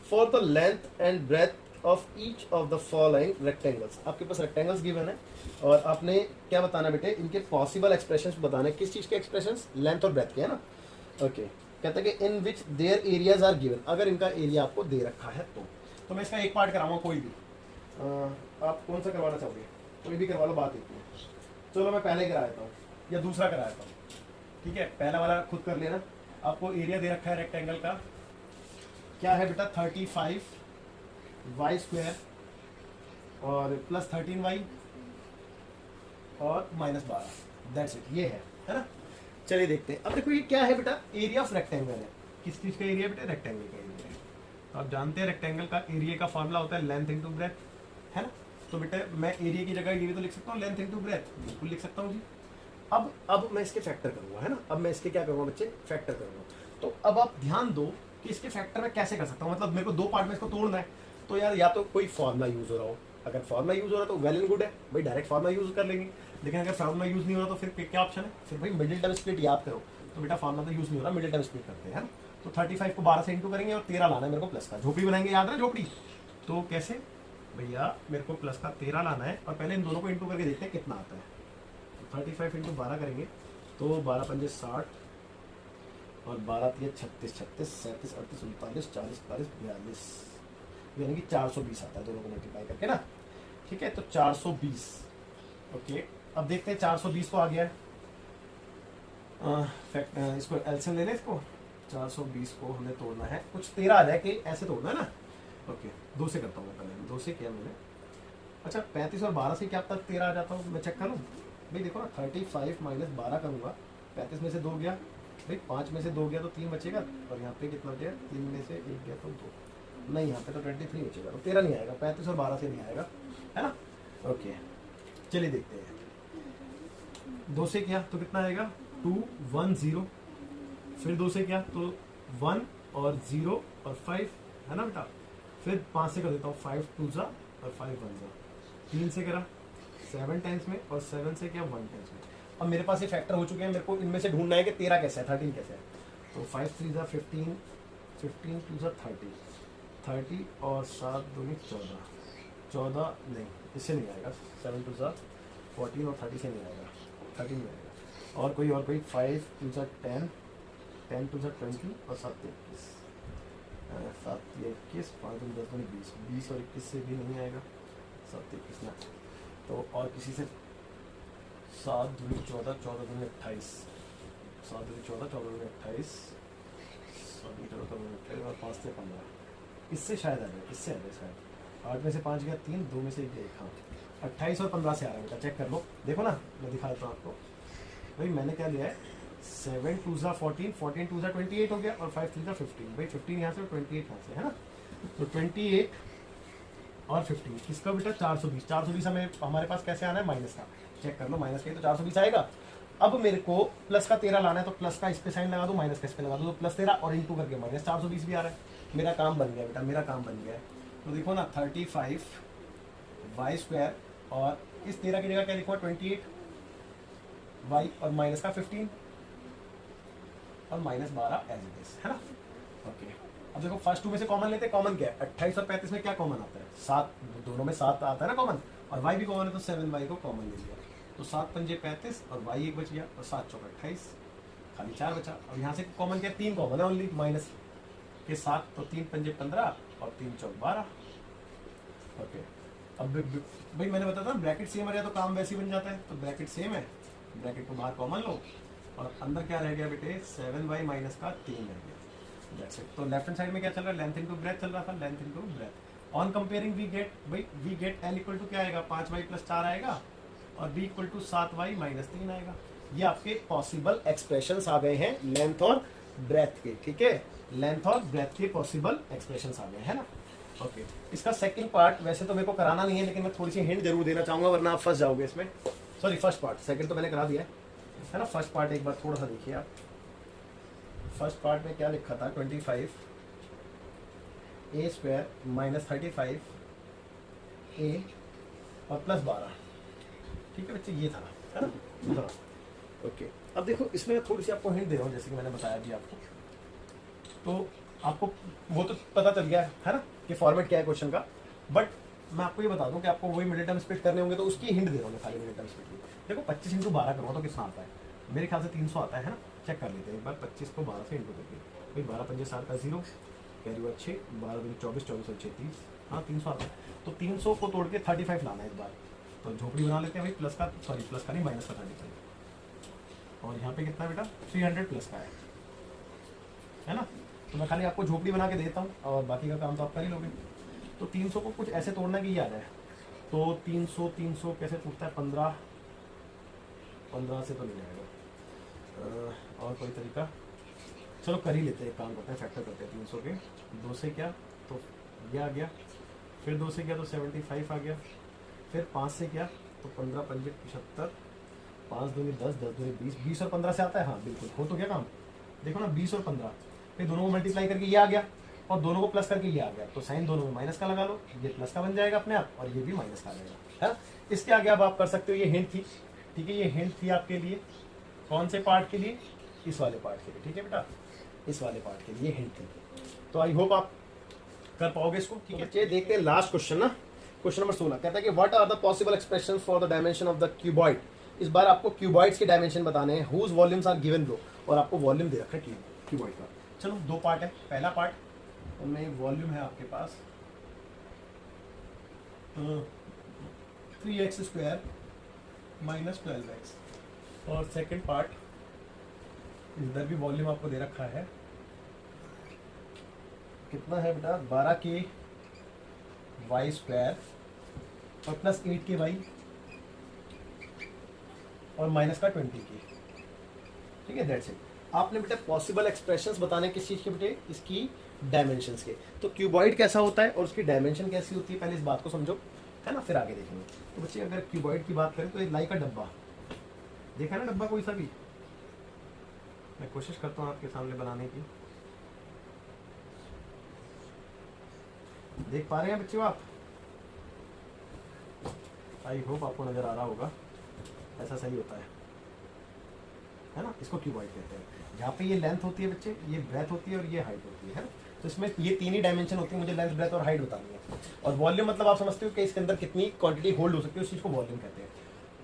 for the length and breadth of each of the following rectangles. आपके पास रेक्टेंगल्स गिवन है और आपने क्या बताना बेटे, इनके पॉसिबल एक्सप्रेशंस बताने, किस चीज के एक्सप्रेशंस, लेंथ और ब्रेथ के, है ना। ओके, कहता है कि in which their areas are given, अगर इनका एरिया आपको दे रखा है तो मैं इसका एक पार्ट कराऊंगा, कोई भी आप कौन सा करवाना चाहोगे, कोई भी करवा लो, बात इतनी है। चलो मैं पहले करा देता हूँ या दूसरा करा देता हूँ, ठीक है। पहला वाला खुद कर लेना। आपको एरिया दे रखा है रेक्टेंगल का, क्या है बेटा 35 वाई स्क्वायर और प्लस 13y और -12, दैट्स इट, ये है ना। चलिए देखते हैं। अब देखो ये क्या है बेटा, एरिया ऑफ रेक्टेंगल है। किस चीज का एरिया बेटा, रेक्टेंगल का एरिया है। तो आप जानते हैं रेक्टेंगल का एरिया का फॉर्मूला होता है लेंथ इंटू ब्रेथ, है ना। तो बेटा मैं एरिया की जगह ये भी तो लिख सकता हूँ लेंथ इंटू ब्रेथ, बिल्कुल लिख सकता हूँ जी। अब मैं इसके फैक्टर करूंगा, है ना। अब मैं इसके क्या करूंगा बच्चे, फैक्टर करूंगा। तो अब आप ध्यान दो कि इसके फैक्टर में कैसे कर सकता हूँ, मतलब मेरे को दो पार्ट में इसको तोड़ना है। तो यार या तो कोई फॉर्मूला यूज हो रहा हो, अगर फॉर्मूला यूज हो रहा है तो वेल एंड गुड है भाई, डायरेक्ट फॉर्मूला यूज कर लेंगे। लेकिन अगर फॉर्मूला यूज नहीं हो रहा तो फिर क्या ऑप्शन है, फिर भाई मिडिल टर्म स्प्लिट याद करो। तो बेटा फॉर्मूला तो यूज नहीं हो रहा, मिडिल टर्म स्प्लिट करते हैं, है ना। तो 35 को 12 से इंटू करेंगे और 13 लाना है मेरे को प्लस का, झोपड़ी बनाएंगे, याद है झोपड़ी। तो कैसे भैया, मेरे को प्लस का 13 लाना है और पहले इन दोनों को इंटू करके देखते हैं कितना आता है। तो 35 इंटू 12 करेंगे तो 12 पंजे 60 और 12 3 36 36 37 38 39 40 41 42, यानी कि 420 आता है दोनों को मल्टीप्लाई करके ना, ठीक है। तो 420, ओके। अब देखते हैं 420 को आ गया है, इसको एलसीएम ले लें, इसको 420 को हमें तोड़ना है, कुछ 13 आ जाए कि ऐसे तोड़ना है ना। ओके, 2 से करता हूँ पहले, 2 से किया मैंने। अच्छा 35 और 12 से क्या तक 13 आ जाता हूँ, मैं चेक करूँ भाई। देखो ना 35 माइनस 12 करूँगा, 35 में से 2 गया भाई, 5 में से 2 गया तो 3 बचेगा, और यहाँ पे कितना बचेगा, 3 में से 1 गया तो 2, नहीं यहाँ पे तो 23 बचेगा, तो 13 नहीं आएगा, 35 और 12 से नहीं आएगा, है ना। ओके चलिए देखते हैं। 2 से किया तो कितना आएगा, 2 1 0, फिर 2 से किया तो 1 और 0 और 5, है ना बेटा। फिर 5 से कर देता हूँ, 5 2 जा और 5 1 जा। 3 से करा 7 टाइम्स में और 7 से किया 1 टाइम्स में। अब मेरे पास ये फैक्टर हो चुके हैं, मेरे को इनमें से ढूंढना है कि 13 कैसे है, 13 कैसे है। तो 5 3 जा 15, 15 2 जा 30, 30 और 7 2 14, 14 नहीं, इससे नहीं आएगा। 7 2 जा 14 और 30 से नहीं आएगा, 13 नहीं आएगा। और कोई 5 2 जा 10, 10 2 जा 20 और 7 21, 7 21 5 दूनी 10 दूनी 20, 20 और 21 से भी नहीं आएगा, 7 21 ना। तो और किसी से 7 दूनी 14, 14 दूनी 28, 7 दूनी 14, 14 दूनी 28, 7 दूनी 14, 14 दूनी 28 और 5 से 15, इससे शायद आ जाए, इससे आ जाए शायद। 8 में से 5 गया 3, 2 में से 1 गया 1, हाँ 28 और 15 से आ रहा है बेटा, चेक कर लो, देखो ना मैं दिखा देता हूँ आपको। भाई मैंने क्या लिया है, 7 2 14, 14 2 28 हो गया और 5 3 15, भाई 15 यहाँ से और 28 यहाँ से, है ना। तो 28 और 15 किसका बेटा 420, 420 हमें हमारे पास कैसे आना है, माइनस का, चेक कर लो माइनस का, तो 420 आएगा। अब मेरे को प्लस का 13 लाना है, तो प्लस का इस पे साइन लगा दो, माइनस का इस पे लगा दो, तो प्लस 13 और इंटू करके माइनस 420 भी आ रहा है। मेरा काम बन गया बेटा, मेरा काम बन गया है। तो देखो ना 35 वाई स्क्वायर और इस 13 की जगह क्या लिखो 28 वाई और माइनस का 15 और माइनस 12 एज इट इज, है ना। ओके अब देखो फर्स्ट टू में से कॉमन लेते हैं, कॉमन क्या है 28 और 35 में क्या कॉमन आता है 7, दोनों में 7 आता है ना कॉमन, और वाई भी कॉमन है तो 7 वाई को कॉमन ले लिया, तो 7 पंजे 35 और वाई 1 बच गया और 7 चौका 28, खाली 4 बचा। अब यहाँ से कॉमन क्या 3 कॉमन है ओनली, माइनस के 7, तो 3 पंजे 15 और 3 चौक 12। ओके अब भाई मैंने बताया था ब्रैकेट सेम है तो काम वैसे ही बन जाता है, तो ब्रैकेट सेम है, ब्रैकेट को बाहर कॉमन लो और अंदर क्या रह गया बेटे 7y माइनस का 3 रह गया, दैट्स इट। तो लेफ्ट हैंड साइड में क्या चल रहा है, लेंथ इनटू ब्रेथ चल रहा था, length into breadth. On comparing we get, भाई we get l equal to क्या आएगा 5y प्लस 4 आएगा और b equal to 7y minus 3 आएगा। ये आपके पॉसिबल एक्सप्रेशंस आ गए हैं लेंथ और ब्रेथ के, ठीक है, लेंथ और ब्रेथ के पॉसिबल एक्सप्रेशंस आ गए, है ना। ओके इसका सेकंड पार्ट वैसे तो मेरे को कराना नहीं है, लेकिन मैं थोड़ी सी हिंट जरूर देना चाहूंगा वरना आप फंस जाओगे इसमें। सॉरी फर्स्ट पार्ट, सेकंड तो मैंने करा दिया है ना। फर्स्ट पार्ट एक बार थोड़ा सा देखिए आप, फर्स्ट पार्ट में क्या लिखा था 25 ए स्क्वायर माइनस 35 ए और प्लस 12, ठीक है बच्चे, ये था, है ना। ओके अब देखो इसमें थोड़ी सी आपको हिंट दे रहा हूँ, जैसे कि मैंने बताया भी आपको, तो आपको वो तो पता चल गया है ना कि फॉर्मेट क्या है क्वेश्चन का, बट मैं आपको ये बता दूं कि आपको वही मिडिल टर्म स्प्लिट करने होंगे, तो उसकी हिंट दे रहा हूँ मैं खाली मिडिल टर्म स्प्लिट की। देखो 25 इंटू 12 करूँगा तो कितना आता है, मेरे ख्याल से 300 आता है ना, चेक कर लेते हैं एक बार। 25 को 12 से इंटू करके, भाई 12 पंजे 7 का 0, कैरी हुआ 6, 12 दिन 24, 24 और 6 30, हाँ 300 आता है। तो 300 को तोड़ के 35 लाना है इस बार, तो झोपड़ी बना लेते हैं भाई, प्लस का सॉरी प्लस का नहीं माइनस का 35, और यहाँ पे कितना बेटा 300 प्लस का है ना। तो मैं खाली आपको झोपड़ी बना के देता हूँ और बाकी का काम तो आप कर ही लोगे। तो 300 को कुछ ऐसे तोड़ना कि ये आ जाए, तो 300 कैसे टूटता है 15 से तो नहीं जाएगा, और कोई तरीका, चलो कर ही लेते हैं, एक काम करते हैं फैक्टर करते हैं 300 के 2 से क्या तो ये आ गया, फिर 2 से क्या तो 75 आ गया, फिर 5 से क्या तो 15 पंजे 75, 5 दूनी 10, 10 दूनी 20, 20 और 15 से आता है, हाँ बिल्कुल हो तो गया काम। देखो ना 20 और 15, फिर दोनों को मल्टीप्लाई करके ये आ गया और दोनों को प्लस करके ये आ गया, तो साइन दोनों में माइनस का लगा लो, ये प्लस का बन जाएगा अपने आप और ये भी माइनस का आ जाएगा, है। इसके आगे अब आप कर सकते हो, ये हिंट थी, ठीक है, ये हिंट थी आपके लिए, कौन से पार्ट के लिए, इस वाले पार्ट के लिए, ठीक है बेटा, इस वाले पार्ट के लिए हिंट थी। तो आई होप आप कर पाओगे इसको, ठीक है। बच्चे देखते हैं लास्ट क्वेश्चन ना, क्वेश्चन नंबर 16 कहता है कि what are the possible expression for the dimension of the cuboid. इस बार आपको क्यूबॉइड्स के डायमेंशन बताने हैं, हुज वॉल्यूम्स आर गिवन लो, और आपको वॉल्यूम दे रखा है क्यूबॉइड का। चलो 2 पार्ट है, पहला पार्ट उनमें वॉल्यूम है आपके पास 3x स्क्वायर माइनस 12x, और सेकंड पार्ट इधर भी वॉल्यूम आपको दे रखा है, कितना है बेटा 12 के वाई स्क्वायर और प्लस 8 के वाई और माइनस का 20 के, ठीक है, दैट्स इट। आपने बेटा पॉसिबल एक्सप्रेशंस बताने किस चीज़ के बेटे, इसकी डायमेंशंस के। तो क्यूबॉइड कैसा होता है और उसकी डायमेंशन कैसी होती है, पहले इस बात को समझो, है ना, फिर आगे देखेंगे। तो बच्चे अगर क्यूबॉइड की बात करें तो एक लाई का डब्बा देखा ना, डब्बा कोई सा भी, मैं कोशिश करता हूँ आपके सामने बनाने की, देख पा रहे हैं बच्चों आप, आई होप आपको नजर आ रहा होगा, ऐसा सही होता है ना। इसको क्यूबॉइड कहते हैं, जहाँ पे ये लेंथ होती है बच्चे, ये ब्रेथ होती है और ये हाइट होती है ना। तो इसमें ये 3 ही डायमेंशन होती है, मुझे लेंथ ब्रेथ और हाइट बतानी है। और वॉल्यूम मतलब आप समझते हो कि इसके अंदर कितनी क्वांटिटी होल्ड हो सकती है, उस चीज़ को वॉल्यूम कहते हैं।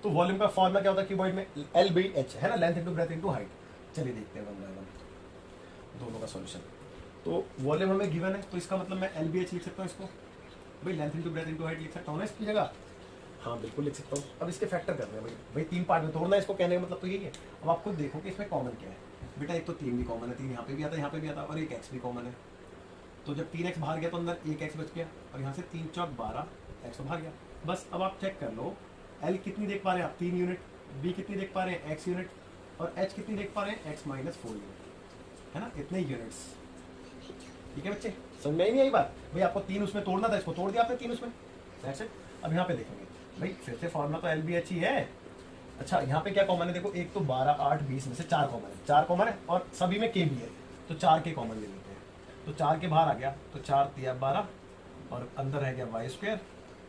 तो वॉल्यूम का फॉर्मूला क्या होता है क्यूबॉइड में, L/H है ना, length into breadth into height. चलिए देखते हैं 1 बाय 1 दोनों का सॉल्यूशन। तो वॉल्यूम हमें गिवन है, तो इसका मतलब मैं LBH लिख सकता हूँ इसको, भाई length into breadth into height लिख सकता हूँ ना इसकी जगह। हाँ बिल्कुल लिख सकता हूँ। अब इसके फैक्टर करने हैं भाई 3 पार्ट में तोड़ना है इसको, कहने का मतलब तो यही है। अब आप खुद देखो कि इसमें कॉमन क्या है बेटा। एक तो 3 भी कॉमन है, 3 यहाँ पे भी आता है, यहाँ पे भी आता है, और एक x भी कॉमन है। तो जब 3x बाहर गया तो अंदर 1x बच गया, और यहाँ से 3 चौक 12 x तो बाहर गया। बस अब आप चेक कर लो L कितनी देख पा रहे हैं आप, 3 यूनिट, B कितनी देख पा रहे हैं, x यूनिट, और H कितनी देख पा रहे हैं, x माइनस 4 यूनिट, है ना, इतने यूनिट्स। ठीक है बच्चे, समझ में नहीं आई बात। भाई आपको 3 उसमें तोड़ना था, इसको तोड़ दिया आपने 3 उसमें। That's it. अब यहाँ पे देखेंगे भाई, फिर से फॉर्मूला तो LBH ही है। अच्छा यहाँ पे क्या कॉमन है, देखो एक तो 12 8 20 में से 4 कॉमन है, 4 कॉमन है, और सभी में K भी है, तो 4 के कॉमन ले लेते हैं। तो 4 के बाहर आ गया, तो 4 तिया 12, और अंदर रह गया वाई स्क्वायर,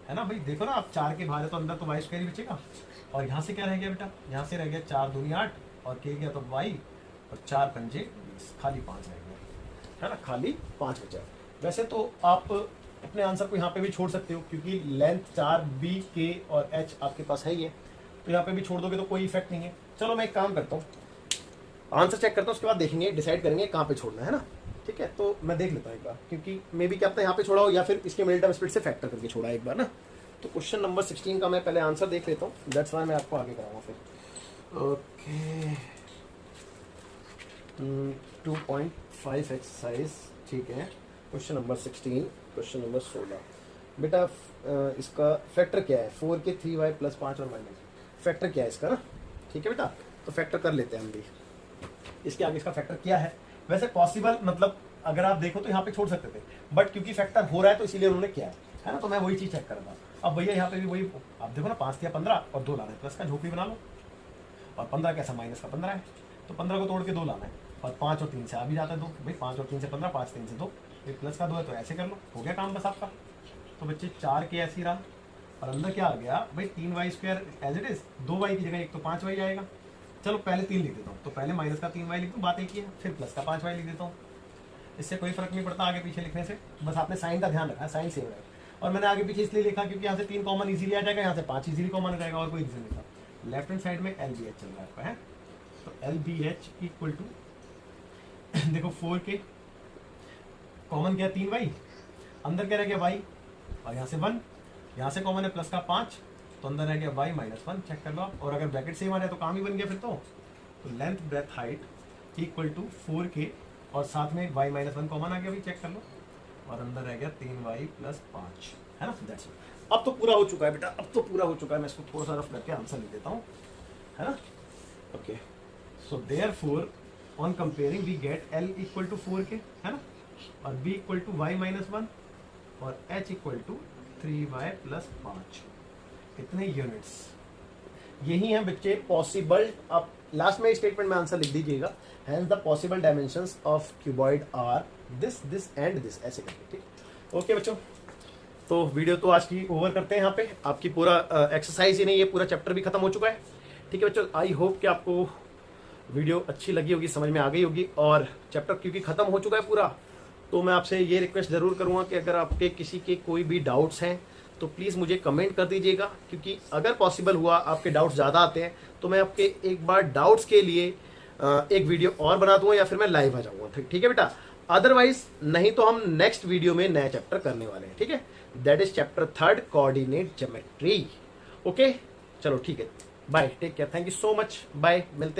है ना भाई। देखो ना आप 4 के बाहर है तो अंदर तो वाई स्क्वायर ही बचेगा। और यहाँ से क्या रह गया बेटा, यहाँ से रह गया 4 दूनी 8, और K गया तो वाई, और 4 पंजे 20, खाली 5 रह गया, है ना, खाली 5 बचा। वैसे तो आप अपने आंसर को यहाँ पे भी छोड़ सकते हो, क्योंकि लेंथ 4 B K और H आपके पास है ही है, तो यहाँ पे भी छोड़ दोगे तो कोई इफेक्ट नहीं है। चलो मैं एक काम करता हूँ, आंसर चेक करता हूँ, उसके बाद देखेंगे, डिसाइड करेंगे कहाँ पे छोड़ना है ना। ठीक है, तो मैं देख लेता हूँ एक बार, क्योंकि मे भी क्या पता यहाँ पे छोड़ा हो, या फिर इसके मिडिल टर्म स्प्लिट से फैक्टर करके छोड़ा एक बार ना। तो क्वेश्चन नंबर 16 का मैं पहले आंसर देख लेता हूँ, दैट्स व्हाई मैं आपको आगे कराऊंगा फिर। ओके 2.5 एक्सरसाइज, ठीक है। क्वेश्चन नंबर 16, क्वेश्चन नंबर 16 बेटा, इसका फैक्टर क्या है, 4 के 3y प्लस 5 और माइनस, फैक्टर क्या है इसका ना। ठीक है बेटा, तो फैक्टर कर लेते हैं हम भी, इसके आगे इसका फैक्टर क्या है। वैसे पॉसिबल मतलब अगर आप देखो तो यहाँ पे छोड़ सकते थे, बट क्योंकि फैक्टर हो रहा है तो इसीलिए उन्होंने किया है ना। तो मैं वही चीज चेक कर रहा था। अब भैया यहाँ पे भी वही, आप देखो ना 5 या 15 और 2 लाना है, प्लस का झोपड़ी बना लो, और 15 कैसा, माइनस का 15 है, तो 15 को तोड़ के 2 लाना है, और 5 और 3 से आ भी जाता है 2, भाई 5 और 3 से 15, 5 3 से 2, प्लस का 2 है तो ऐसे कर लो, हो गया काम बस आपका। तो बच्चे 4 के ऐसे ही रहा, और अंदर क्या आ गया भाई, 3y square as it is, 2y की जगह एक तो 5y आएगा। चलो पहले 3 लिख देता हूँ, तो पहले माइनस का 3y लिख दूँ, बात एक ही है, फिर प्लस का 5y लिख देता हूँ। इससे कोई फर्क नहीं पड़ता आगे पीछे लिखने से, बस आपने साइन का ध्यान रखा है, साइन सेव है। और मैंने आगे पीछे इसलिए लिखा क्योंकि यहाँ से 3 कॉमन इजीली आ जाएगा, यहाँ से 5 इजीली कॉमन आ जाएगा, और कोई रीजन नहीं था। लेफ्ट हैंड साइड में LBH चल रहा है आपका, है तो LBH इक्वल टू देखो 4 के कॉमन क्या, 3y, अंदर क्या रह गया y, और यहाँ से 1, यहाँ से कॉमन है प्लस का 5, तो अंदर रह गया y माइनस 1, चेक कर लो आप। और अगर ब्रैकेट सेम आ जाए तो काम ही बन गया फिर तो length breadth height equal to 4k, और साथ में y माइनस 1 कॉमन आ गया भाई, चेक कर लो, और अंदर रह गया 3y प्लस 5, है ना। That's it. अब तो पूरा हो चुका है बेटा, अब तो पूरा हो चुका है। मैं इसको थोड़ा सा रफ करके आंसर लिख देता हूँ, है ना। Okay, so therefore on comparing we get L equal to 4k, है ना, और B equal to y minus 1, और H equal to 3y plus 5, इतने यूनिट्स। यही है बच्चे पॉसिबल। आप लास्ट में स्टेटमेंट में आंसर लिख दीजिएगा, hence the possible dimensions of cuboid are this this and this, ऐसे करके। ठीक, ओके बच्चों, तो वीडियो तो आज की ओवर करते हैं यहाँ पे। आपकी पूरा एक्सरसाइज ही नहीं, ये पूरा चैप्टर भी खत्म हो चुका है। ठीक है बच्चों, आई होप कि आपको वीडियो अच्छी लगी होगी, समझ में आ गई होगी। और चैप्टर क्योंकि खत्म हो चुका है पूरा, तो मैं आपसे ये रिक्वेस्ट ज़रूर करूँगा कि अगर आपके किसी के कोई भी डाउट्स हैं तो प्लीज़ मुझे कमेंट कर दीजिएगा, क्योंकि अगर पॉसिबल हुआ आपके डाउट्स ज़्यादा आते हैं तो मैं आपके एक बार डाउट्स के लिए एक वीडियो और बना दूंगा, या फिर मैं लाइव आ जाऊँगा। ठीक है बेटा, अदरवाइज नहीं तो हम नेक्स्ट वीडियो में नया चैप्टर करने वाले हैं। ठीक है, that is chapter 3 coordinate geometry. Okay, चलो ठीक है, bye, take care, thank you so much, bye, मिलते हैं।